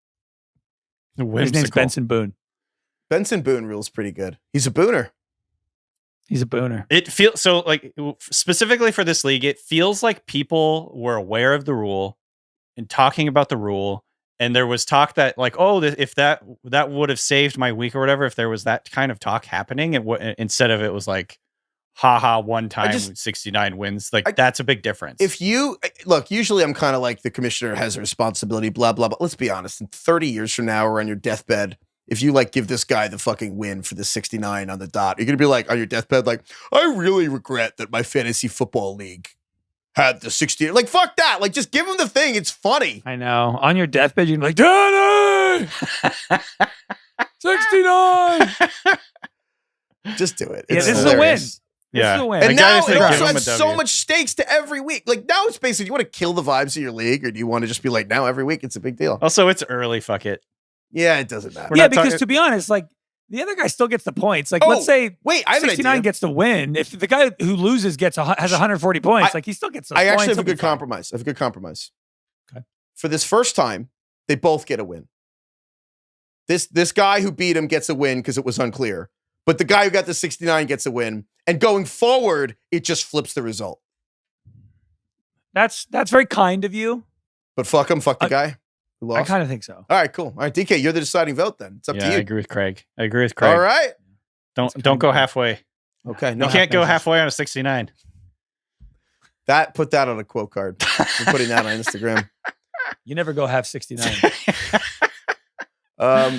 His name's Benson Boone. Benson Boone rule's pretty good. He's a booner. It feels so, like, specifically for this league, it feels like people were aware of the rule and talking about the rule, and there was talk that, like, if that would have saved my week or whatever, if there was that kind of talk happening, instead of it was like, haha, one time 69 wins. Like, that's a big difference. If you look, usually I'm kind of like, the commissioner has a responsibility, blah blah blah. Let's be honest, in 30 years from now, or on your deathbed, if you like give this guy the fucking win for the 69 on the dot, you're gonna be like, on your deathbed, like, I really regret that my fantasy football league had the 60. Like, fuck that. Like, just give him the thing. It's funny. I know. On your deathbed, you're like, Danny! 69! Just do it. This is a win. Yeah. This is a win. And now it also give him has a so W. much stakes to every week. Like, now it's basically, you want to kill the vibes of your league, or do you want to just be like, now every week it's a big deal? Also, it's early. Fuck it. Yeah, it doesn't matter. Yeah, because to be honest, like, the other guy still gets the points. Like, let's say I have 69 gets the win. If the guy who loses has 140 points, like, he still gets the points. I actually have a good compromise. Okay. For this first time, they both get a win. This guy who beat him gets a win because it was unclear. But the guy who got the 69 gets a win. And going forward, it just flips the result. That's very kind of you. But fuck him, fuck the guy who lost. I kind of think so. All right, cool. All right, DK, you're the deciding vote then. It's up to you. I agree with Craig. All right. Don't go halfway. Okay. No, you can't go halfway on a 69. Put that on a quote card. We're putting that on Instagram. You never go half 69. All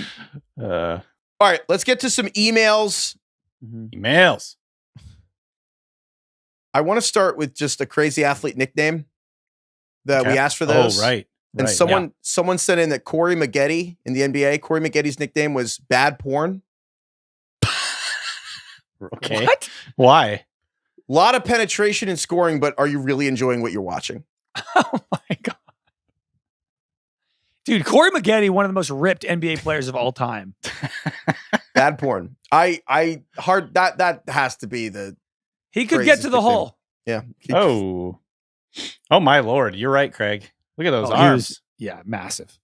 right, let's get to some emails. Emails. I want to start with just a crazy athlete nickname that we asked for those. Oh, right. And someone sent in that Corey Maggette in the NBA, Corey Maggette's nickname was Bad Porn. Okay. What? Why? A lot of penetration and scoring, but are you really enjoying what you're watching? Oh my God. Dude, Corey Maggette, one of the most ripped NBA players of all time. Bad porn. That has to be the. He could get to the hole. Yeah. Oh my Lord. You're right, Craig. Look at those arms. Massive.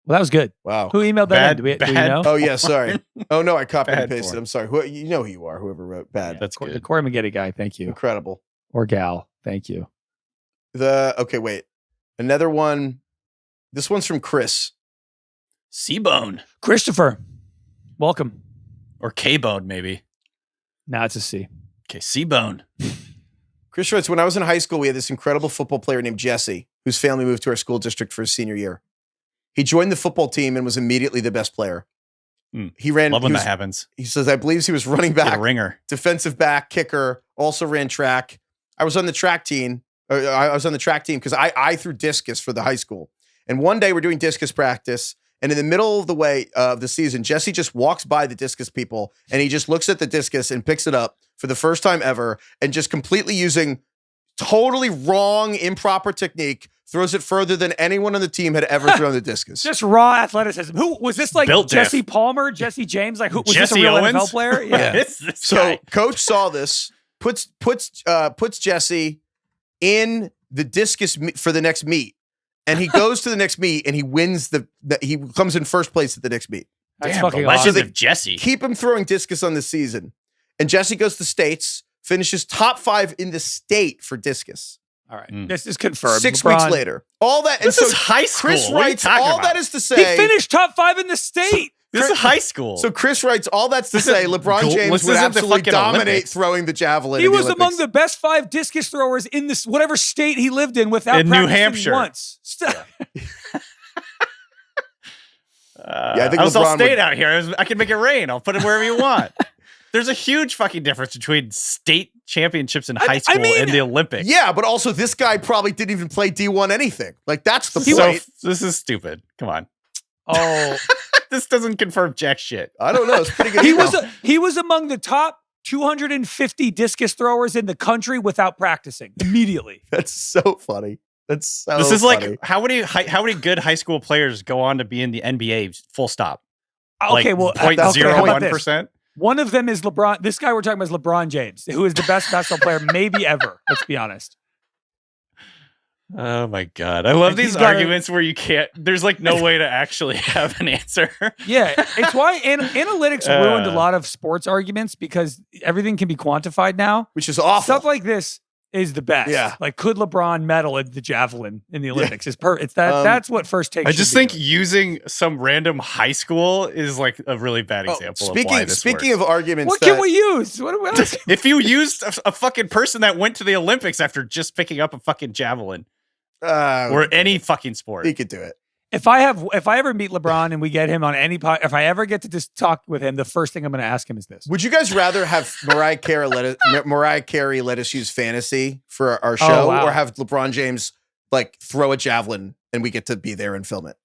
Well, that was good. Wow. Who emailed that in? Do we know? Oh, yeah, sorry. Oh, no, I copied and Bad pasted. porn. I'm sorry. You know who you are, whoever wrote bad. That's The good. Corey Maggette guy. Thank you. Incredible. Or gal. Thank you. Okay, wait. Another one. This one's from Chris. C-Bone. Christopher. Welcome. Or K-Bone, maybe. Now it's a C. Okay, C-Bone. Chris writes, when I was in high school, we had this incredible football player named Jesse, whose family moved to our school district for his senior year. He joined the football team and was immediately the best player. He ran. Love when that happens. He says, I believe he was running back, ringer, defensive back, kicker, also ran track. I was on the track team. Because I threw discus for the high school. And one day we're doing discus practice. And in the middle of the way of the season, Jesse just walks by the discus people and he just looks at the discus and picks it up for the first time ever and just completely using totally wrong, improper technique, throws it further than anyone on the team had ever thrown the discus. Just raw athleticism. Who was this? Like Built Jesse diff. Palmer, Jesse James? Like who was Jesse this a real Owens? NFL player? Yeah. This So guy. coach saw this, puts Jesse in the discus for the next meet. And he goes to the next meet and he wins he comes in first place at the next meet. That's Damn, fucking the legend awesome. of Jesse. Keep him throwing discus on the season. And Jesse goes to States, finishes top 5 in the state for discus. All right. This is confirmed. 6 LeBron, weeks later. All that. This is high school. Chris What are you writes, talking all about? that is to He say. finished top 5 in the state. This is high school. So Chris writes, all that's to This say is LeBron this James would isn't the absolutely fucking dominate Olympics. throwing the javelin. He in the was Olympics. among the best 5 discus throwers in this whatever state he lived in without In New practicing Hampshire. once. I think I'll LeBron stay would- out here. I can make it rain. I'll put it wherever you want. There's a huge fucking difference between state championships in high school and the Olympics. Yeah, but also this guy probably didn't even play D1 anything. Like, that's the So point. this is stupid. Come on. Oh, This doesn't confirm jack shit. I don't know. It's pretty good. he was among the top 250 discus throwers in the country without practicing immediately. That's so funny. That's so This is funny. like how many good high school players go on to be in the NBA? Full stop. Okay, well, like okay, how about this? 0.01%. One of them is LeBron. This guy we're talking about is LeBron James, who is the best basketball player maybe ever. Let's be honest. Oh my god, I love And he's these got arguments where you can't. There's like no way to actually have an answer. Yeah, it's why analytics ruined a lot of sports arguments because everything can be quantified now. Which is awful. Stuff like this is the best. Yeah. Like, could LeBron medal in the javelin in the Olympics? It's that's what first take. I should just be think doing. using some random high school is like a really bad example. of why this Speaking works. of arguments, What can we use? What else? If you used a fucking person that went to the Olympics after just picking up a fucking javelin or any fucking sport, he could do it. If I ever meet LeBron and we get him on any if I ever get to just talk with him, the first thing I'm going to ask him is this: Would you guys rather have Mariah Carey let us use fantasy for our show, wow. or have LeBron James like throw a javelin and we get to be there and film it?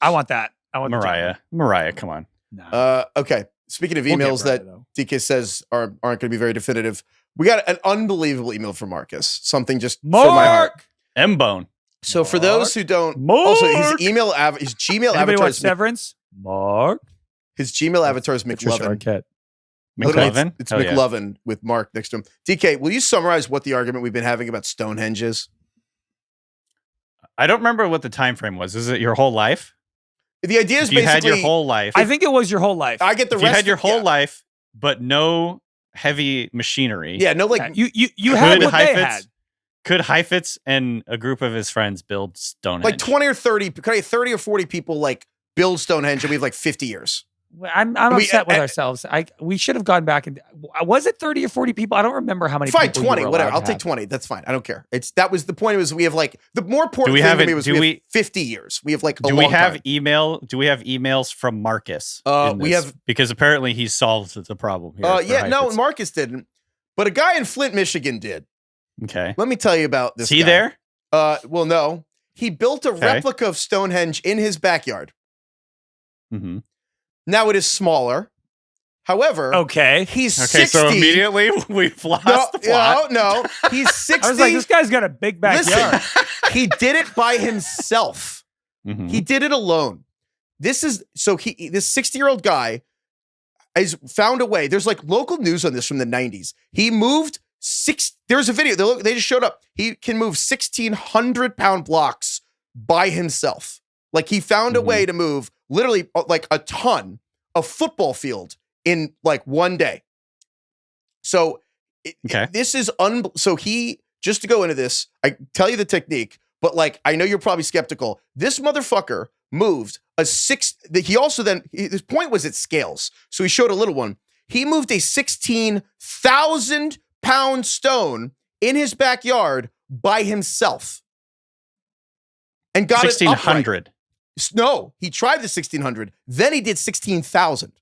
I want that. I want the Mariah, come on. javelin. No. Okay. Speaking of We'll get emails Mariah, that though. DK says aren't going to be very definitive, we got an unbelievable email from Marcus. Something just from my heart. Mark. M-Bone. So for those who don't, Mark. also his Gmail Anybody avatar watch is Severance? Mark. his Gmail avatar is Patricia McLovin. Arquette. Literally, McLovin? It's Hell yeah. McLovin with Mark next to him. DK, will you summarize what the argument we've been having about Stonehenge is? I don't remember what the time frame was. Is it your whole life? The idea is If you had basically your whole life. I think it was your whole life. I get the if you rest. had your whole yeah. life, but no heavy machinery. Yeah, no, like you had what they had. Could Heifetz and a group of his friends build Stonehenge? like 20 or 30, could I 30 or 40 people like build Stonehenge and we have like 50 years. I'm upset with ourselves. We should have gone back and was it 30 or 40 people? I don't remember how many. Fine, people you 20, were whatever. allowed I'll to take have. 20. That's fine. I don't care. That was the point. Was we have like the more important we thing have to me it- was do we we- have 50 years. We have like a do we long have time. Do we have emails from Marcus? in we this? have- because apparently he solved the problem here. for Yeah, no, Heifetz. Marcus didn't, but a guy in Flint, Michigan did. Okay. Let me tell you about this. Is he guy. there? Well, no. He built a Okay. replica of Stonehenge in his backyard. Mm-hmm. Now it is smaller. However, Okay. he's Okay, 60. so immediately we've lost the plot. No. He's 60. I was like, this guy's got a big backyard. Listen, he did it by himself. Mhm. He did it alone. This 60-year-old guy has found a way. There's like local news on this from the 90s. He moved there's a video. They just showed up. He can move 1,600 pound blocks by himself. Like he found a way to move literally like a ton of football field in like one day. So this is so he, just to go into this, I tell you the technique, but like, I know you're probably skeptical. This motherfucker moved his point was it scales. So he showed a little one. He moved a 16,000 pound stone in his backyard by himself and got 1,600. it upright. No, he tried the 1,600. Then he did 16,000.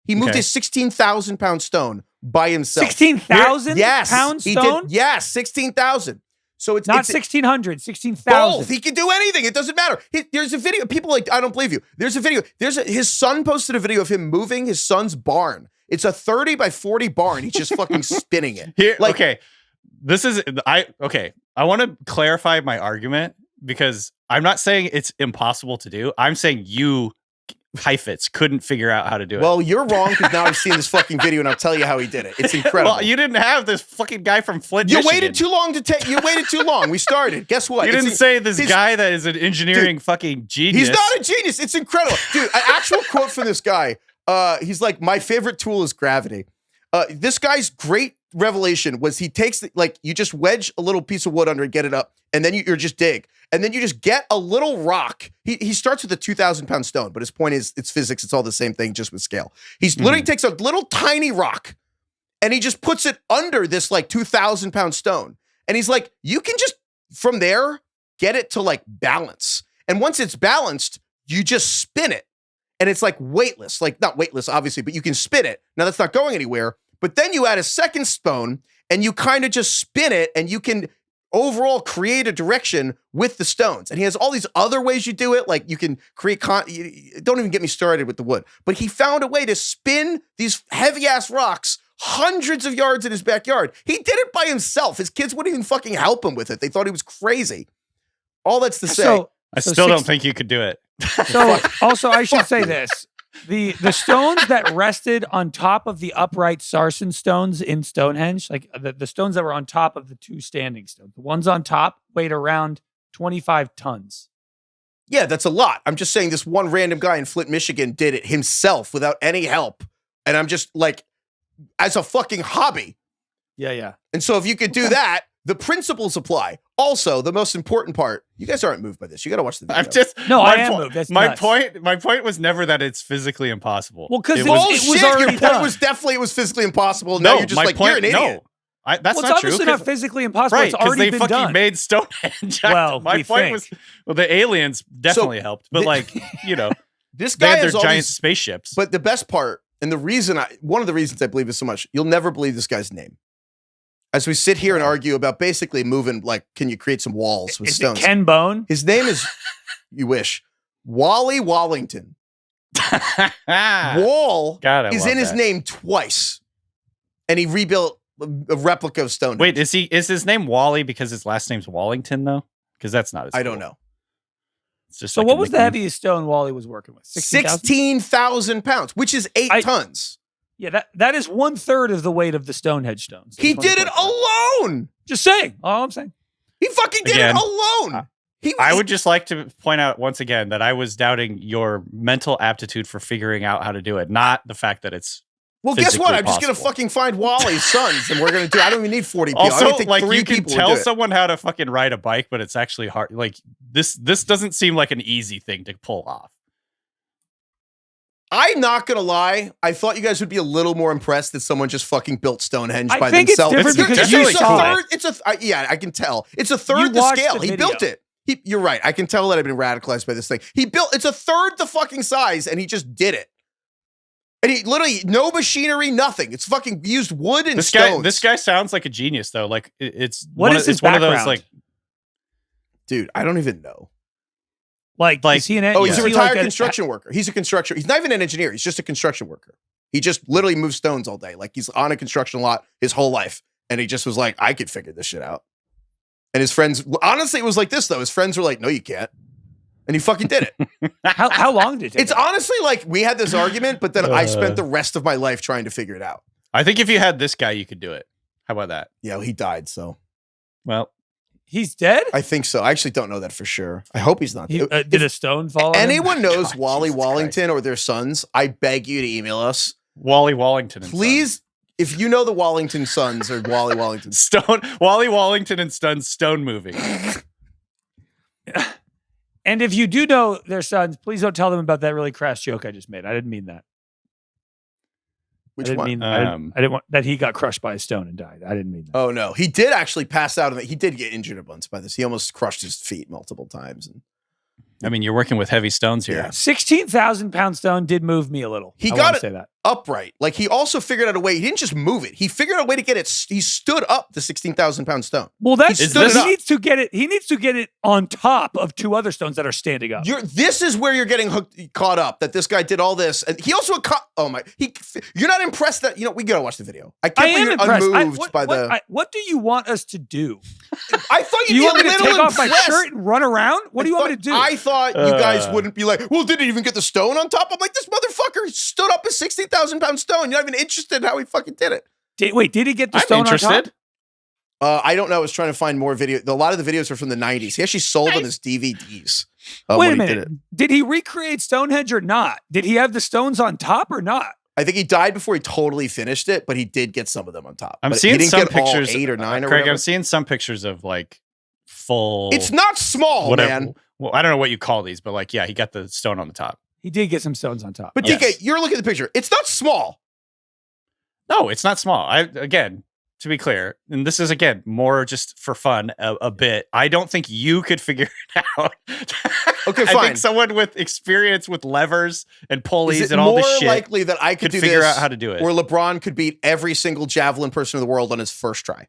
He moved a 16,000 pound stone by himself. 16,000 Yes, pound he stone? did. Yes, 16,000. So it's Not it's- 1,600, 16,000. both. He can do anything. It doesn't matter. There's a video. People like, I don't believe you. There's a video. His son posted a video of him moving his son's barn. It's a 30 by 40 barn. He's just fucking spinning it. Here, Like- okay. I want to clarify my argument because I'm not saying it's impossible to do. I'm saying you Heifetz couldn't figure out how to do it. Well, you're wrong because now I've seen this fucking video and I'll tell you how he did it. It's incredible. Well, you didn't have this fucking guy from Flint, You Michigan. waited too long to take. You waited too long. We started. Guess what? You didn't say this guy that is an engineering fucking genius. He's not a genius. It's incredible, dude. An actual quote from this guy. He's like, my favorite tool is gravity. This guy's great revelation was he takes you just wedge a little piece of wood under and get it up, and then you're just dig. And then you just get a little rock. He starts with a 2,000-pound stone, but his point is it's physics. It's all the same thing, just with scale. He's literally takes a little tiny rock and he just puts it under this 2,000-pound stone. And he's like, you can just from there get it to balance. And once it's balanced, you just spin it. And it's weightless, not weightless, obviously, but you can spin it. Now that's not going anywhere. But then you add a second stone and you kind of just spin it and you can overall create a direction with the stones. And he has all these other ways you do it. You can create, don't even get me started with the wood, but he found a way to spin these heavy ass rocks hundreds of yards in his backyard. He did it by himself. His kids wouldn't even fucking help him with it. They thought he was crazy. All that's to say. I still don't think you could do it. So also I should say this. The stones that rested on top of the upright sarsen stones in Stonehenge, the stones that were on top of the two standing stones, the ones on top weighed around 25 tons. Yeah, that's a lot. I'm just saying this one random guy in Flint, Michigan did it himself without any help. And I'm just as a fucking hobby. Yeah. And so if you could do that, the principles apply. Also, the most important part, you guys aren't moved by this. You got to watch the video. I am moved. That's my nuts. My point was never that it's physically impossible. Well, because it was already your point was definitely it was physically impossible. Now you're just you're an idiot. No. That's it's not obviously true. not physically impossible. Right, it's already they been fucking done. made Stonehenge. Well, my point was, the aliens definitely helped, but this they guy had has their all giant these, spaceships. But the best part, and the reason one of the reasons I believe this so much, you'll never believe this guy's name. As we sit here and argue about basically moving, can you create some walls with stones? It Ken Bone? His name is, you wish, Wally Wallington. Wall is in his name twice. And he rebuilt a replica of Stonehenge. Wait, is his name Wally because his last name's Wallington, though? Because that's not his I don't know. It's just so what was the heaviest stone Wally was working with? 16,000 pounds, which is 8 tons. Yeah, that is 1/3 of the weight of the Stonehenge stones. He did it alone. Just saying. All I'm saying. He fucking did it alone. I would just like to point out once again that I was doubting your mental aptitude for figuring out how to do it, not the fact that it's well, guess what? I'm just going to fucking find Wally's sons and we're going to do it. I don't even need 40 people. Also, I think 3 you can people tell someone how to fucking ride a bike, but it's actually hard. This doesn't seem like an easy thing to pull off. I'm not going to lie. I thought you guys would be a little more impressed that someone just fucking built Stonehenge by themselves. It's different because you saw it. Yeah, I can tell. It's a third the scale. He built it. You're right. I can tell that I've been radicalized by this thing. It's a third the fucking size and he just did it. And he literally, no machinery, nothing. It's fucking used wood and stones. This guy sounds like a genius though. It's one of those dude, I don't even know. Is he he's a retired construction worker. He's a construction. He's not even an engineer. He's just a construction worker. He just literally moves stones all day. He's on a construction lot his whole life. And he just was like, I could figure this shit out. And his friends, honestly, it was like this though. His friends were like, no, you can't. And he fucking did it. How long did it take? It's honestly we had this argument, but then I spent the rest of my life trying to figure it out. I think if you had this guy, you could do it. How about that? Yeah, he died, so. Well. He's dead? I think so. I actually don't know that for sure. I hope he's not. Did a stone fall on him? Anyone knows Wally Wallington or their sons, I beg you to email us. Wally Wallington and please, Sons. If you know the Wallington sons or Wally Wallington. Wally Wallington and Sons Stone movie. And if you do know their sons, please don't tell them about that really crass joke I just made. I didn't mean that. Which one? I didn't want that he got crushed by a stone and died. I didn't mean that. Oh no, he did actually pass out. He did get injured once by this. He almost crushed his feet multiple times. And I mean, you're working with heavy stones here. Yeah. 16,000-pound stone did move me a little. He got say that. upright. Like he also figured out a way. He didn't just move it. He figured out a way to get it. He stood up the 16,000-pound stone. Well, that's He stood it up. he needs to get it. He needs to get it on top of two other stones that are standing up. This is where you're getting caught up. That this guy did all this, and he also oh my. You're not impressed that we gotta watch the video. I can't believe you're unmoved by the. What do you want us to do? I thought you want me to take off my shirt and run around? What do you want me to do? I thought you guys wouldn't be like, well, did he even get the stone on top? I'm like, this motherfucker stood up a 16,000-pound stone. You're not even interested in how he fucking did it. Did he get the stone on top? I don't know. I was trying to find more video. A lot of the videos are from the 90s. He actually sold on his DVDs. Wait a minute. Did he recreate Stonehenge or not? Did he have the stones on top or not? I think he died before he totally finished it, but he did get some of them on top. I'm seeing some pictures. All 8 or 9 or Craig, whatever. I'm seeing some pictures of like full. It's not small, man. Well, I don't know what you call these, but like, yeah, he got the stone on the top. He did get some stones on top. But DK, you're looking at the picture. It's not small. No, it's not small. Again, to be clear, and this is again more just for fun a bit. I don't think you could figure it out. Okay, fine. I think someone with experience with levers and pulleys and all this shit more likely that I could do figure this out how to do it. Or LeBron could beat every single javelin person in the world on his first try.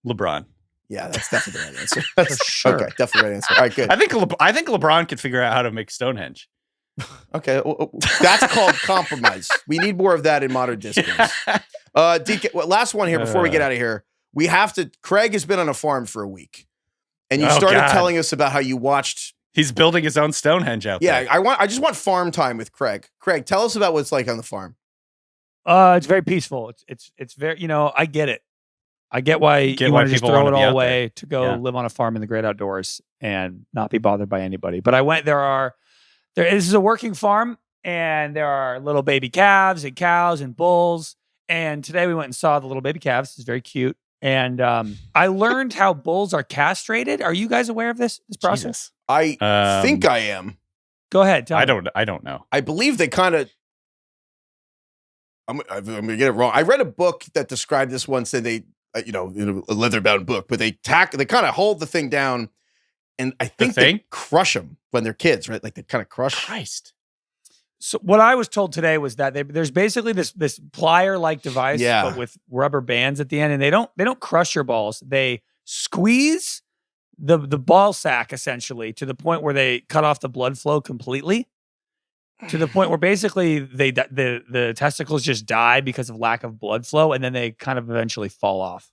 LeBron. Yeah, that's definitely the right answer. For sure. Okay, definitely the right answer. All right, good. I think LeBron could figure out how to make Stonehenge. Okay, that's called compromise. We need more of that in modern discourse. DK, last one here before we get out of here. We have to. Craig has been on a farm for a week, and you started telling us about how you watched. He's building his own Stonehenge out there. Yeah, I just want farm time with Craig. Craig, tell us about what it's like on the farm. It's very peaceful. It's very. I get it. I get why you want to just throw it all away to go live on a farm in the great outdoors and not be bothered by anybody. But I went. This is a working farm, and there are little baby calves and cows and bulls. And today we went and saw the little baby calves. It's very cute. And I learned how bulls are castrated. Are you guys aware of this process? Jesus. I think I am. Go ahead. I don't know. I believe they kind of. I'm going to get it wrong. I read a book that described this once, and they, a leather-bound book, but they kind of hold the thing down, and I think they crush them when they're kids, right? Like they kind of crush. Christ. So what I was told today was that there's basically this plier-like device, but with rubber bands at the end, and they don't crush your balls. They squeeze the ball sack essentially to the point where they cut off the blood flow completely, to the point where basically the testicles just die because of lack of blood flow, and then they kind of eventually fall off.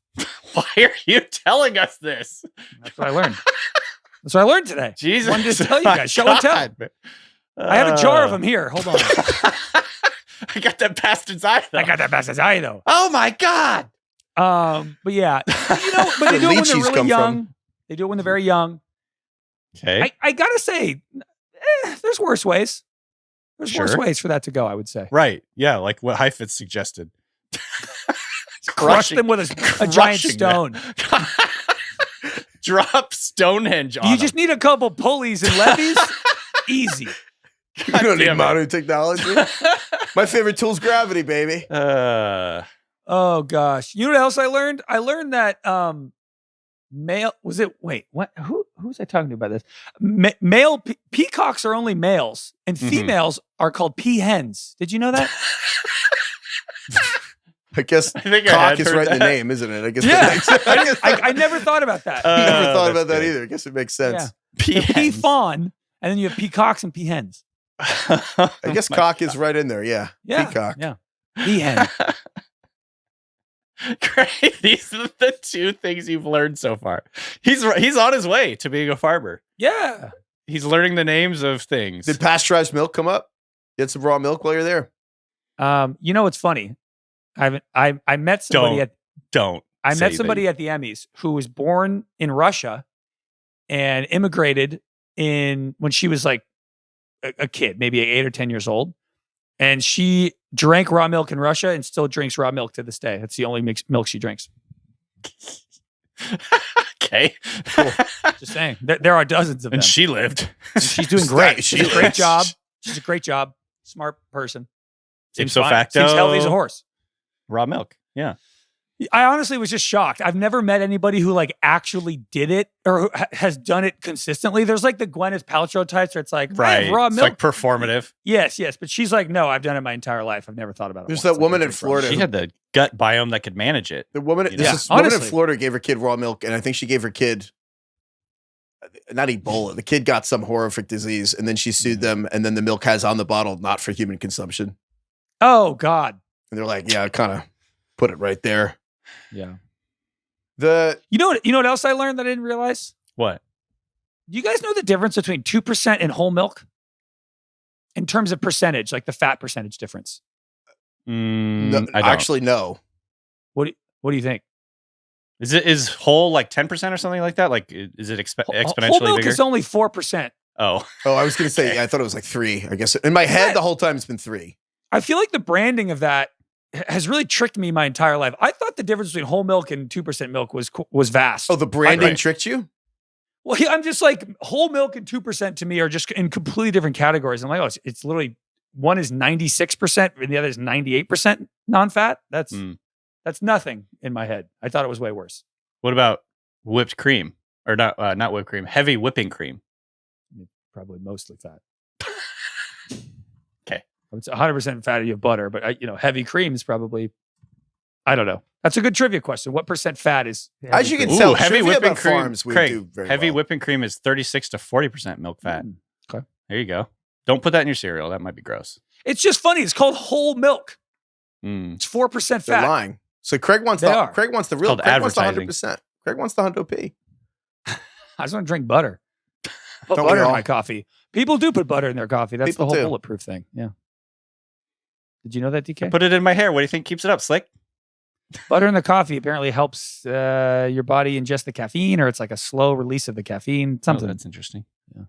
Why are you telling us this? That's what I learned. That's what I learned today. Jesus, I wanted to tell you guys. Show and tell. I have a jar of them here. Hold on. I got that bastard's eye, though. Oh, my God. But yeah, but they do it when they're really young. They do it when they're very young. Okay. I got to say, there's worse ways. There's worse ways for that to go, I would say. Right. Yeah, like what Heifetz suggested. Crush them with a giant stone. Drop Stonehenge on You just need a couple pulleys and levies. Easy. You don't need modern technology. My favorite tool's gravity, baby. Oh gosh. You know what else I learned? I learned that male was it? Wait, what? Who was I talking to about this? Male peacocks are only males, and females are called peahens. Did you know that? I guess cock is right in the name, isn't it? I guess. Yeah. I never thought about that. Never thought about that either. I guess it makes sense. Yeah. Pea fawn, and then you have peacocks and peahens. I guess cock is right in there. Yeah. Peacock. Yeah. Peahen. Great. These are the two things you've learned so far. He's on his way to being a farmer. Yeah. He's learning the names of things. Did pasteurized milk come up? Get some raw milk while you're there. What's funny? I met somebody at the Emmys who was born in Russia and immigrated when she was like a kid, maybe 8 or 10 years old. And she drank raw milk in Russia and still drinks raw milk to this day. That's the only milk she drinks. Okay. Cool. Just saying. There are dozens of them. And she lived. She's doing great. She's a great job. She's a great job. Smart person. Ipso facto. Seems healthy as a horse. Raw milk. Yeah. I honestly was just shocked. I've never met anybody who like actually did it or who has done it consistently. There's like the Gwyneth Paltrow types where it's like, Right. raw It's milk. like performative. Yes. But she's like, no, I've done it my entire life. I've never thought about it. There's once. that woman Like, in Florida. She had the gut biome that could manage it. The woman, You know? this woman in honestly. Florida gave her kid raw milk, and I think she gave her kid not Ebola. The kid got some horrific disease, and then she sued them, and then the milk has on the bottle not for human consumption. Oh God. And they're like, yeah, kind of put it right there. Yeah. The You know what else I learned that I didn't realize? What? Do you guys know the difference between 2% and whole milk? In terms of percentage, like the fat percentage difference. no, I don't. actually no. What do you think? Is whole like 10% or something like that? Like, is it Whole exponentially milk bigger? is only 4%. Oh, Oh, I was gonna say, yeah, I thought it was like 3. I guess in my head the whole time it's been 3. I feel like the branding of that has really tricked me my entire life. I thought the difference between whole milk and 2% milk was vast. Oh, the branding Right. tricked you? Well, yeah, I'm just like whole milk and 2% to me are just in completely different categories. I'm like, oh, it's literally one is 96% and the other is 98% non-fat. That's nothing in my head. I thought it was way worse. what about whipped cream? Or not whipped cream, heavy whipping cream. Probably mostly fat. Okay. It's 100% fat if you have butter, but heavy cream is probably, I don't know. That's a good trivia question. What percent fat is? As you can Ooh, tell, heavy trivia whipping about cream. farms we Craig, do very heavy well. whipping cream is 36 to 40% milk fat. Okay. There you go. Don't put that in your cereal. That might be gross. It's just funny. It's called whole milk. Mm. It's 4% They're fat. lying. So Craig wants They the are. Craig wants the real called Craig wants the advertising. 100%. Craig wants the Hundo P. I just want to drink butter. Put Don't we butter in all? my coffee. People do put butter in their coffee. That's People the whole do. bulletproof thing. Yeah. Did you know that, DK? Put it in my hair. What do you think keeps it up, Slick? Butter in the coffee apparently helps your body ingest the caffeine, or it's like a slow release of the caffeine. Something. Oh, that's interesting. Yeah.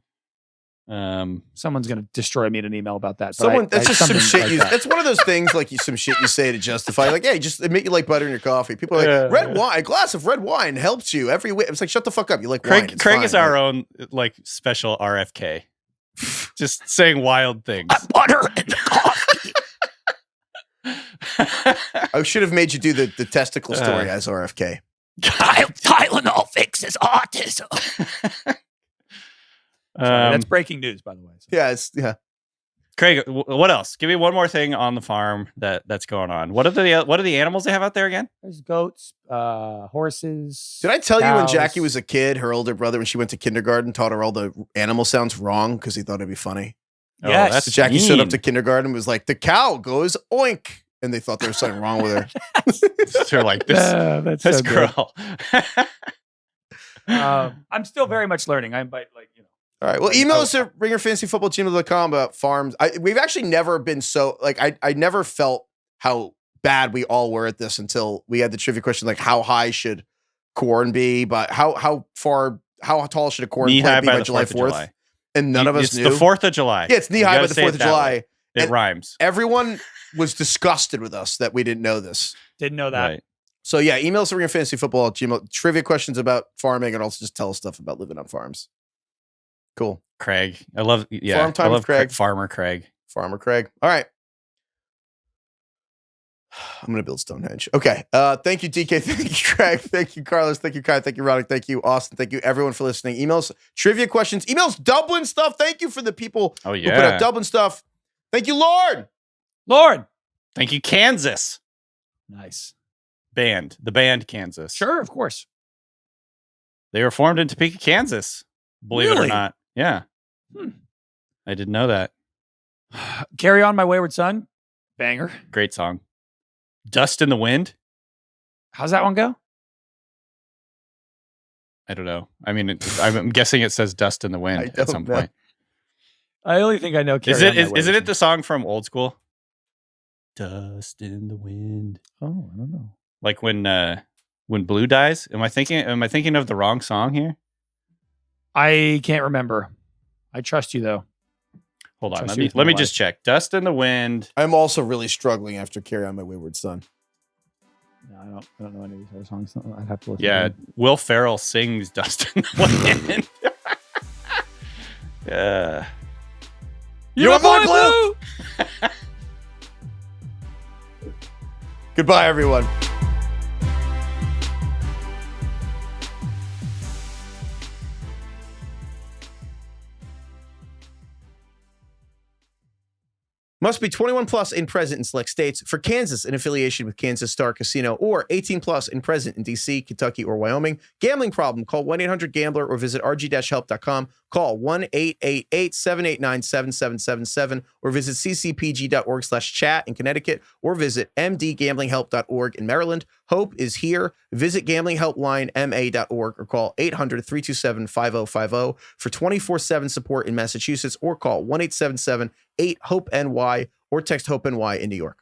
Someone's going to destroy me in an email about that. but Someone that's just some something shit like you that. that's one of those things like some shit you say to justify like, hey, just admit you like butter in your coffee. People are like, red wine, a glass of red wine helps you every week. It's like, shut the fuck up. You like wine. It's Craig fine. is our own like special RFK. Just saying wild things. Butter in the coffee. I should have made you do the testicle story as RFK. Tylenol fixes autism. That's breaking news, by the way. So. Yeah. Craig, what else? Give me one more thing on the farm that's going on. What are the animals they have out there again? There's goats, horses. Did I tell you when cows. Jackie was a kid, her older brother, when she went to kindergarten, taught her all the animal sounds wrong because he thought it'd be funny? Yes. Oh, that's So Jackie showed up mean. to kindergarten and was like, the cow goes oink. And they thought there was something wrong with her. They're like this That's so good. girl. I'm still very much learning. I'm like, All right. Well, email us at ringerfantasyfootball@gmail.com about farms. We've actually never been so like I never felt how bad we all were at this until we had the trivia question like how high should corn be, but how tall should a corn Knee high plant be by by the July 4th of 4th? July. And none of us It's knew. the 4th of July. Yeah, it's knee You high by gotta the say 4th it of that July. way. It And rhymes. Everyone was disgusted with us that we didn't know this. didn't know that. Right. So yeah, email us at ringerfantasyfootball@gmail. Trivia questions about farming and also just tell us stuff about living on farms. Cool. Craig. I love Farm time I with love Craig. Farmer Craig. Farmer Craig. All right. I'm going to build Stonehenge. Okay. Thank you, DK. Thank you, Craig. Thank you, Carlos. Thank you, Kai. Thank you, Ronak. Thank you, Austin. Thank you, everyone, for listening. Emails, trivia questions, emails, Dublin stuff. Thank you for the people Oh who put yeah. out Dublin stuff. Thank you, Lord. Lord. Thank you, Kansas. Nice. The band Kansas. Sure, of course. They were formed in Topeka, Kansas. Believe it or Really? not. Yeah. I didn't know that. Carry On, My Wayward Son. Banger. Great song. Dust in the Wind. How's that one go? I don't know. I mean, I'm guessing it says Dust in the I Wind don't at some know. point. I only think I know Carry Is On, it My isn't Wayward it the song from Old School? Dust in the wind. Son. Oh, I don't know. Like when Blue dies? Am I thinking of the wrong song here? I can't remember. I trust you, though. Hold on. Trust Let you me with my just check. Dust in the Wind. I'm also really struggling after Carry On My Wayward Son. No, I don't know any of these other songs. I'd have to listen Yeah, to them. Will Ferrell sings Dust in the Wind. Yeah. You want more glue? Goodbye, everyone. Must be 21 plus and present in select states. For Kansas, in affiliation with Kansas Star Casino, or 18 plus and present in D.C., Kentucky, or Wyoming. Gambling problem? Call 1-800-GAMBLER or visit rg-help.com. Call 1-888-789-7777 or visit ccpg.org/chat in Connecticut or visit mdgamblinghelp.org in Maryland. Hope is here. Visit gamblinghelplinema.org or call 800-327-5050 for 24/7 support in Massachusetts or call 1-877-8-HOPE-NY or text HOPE-NY in New York.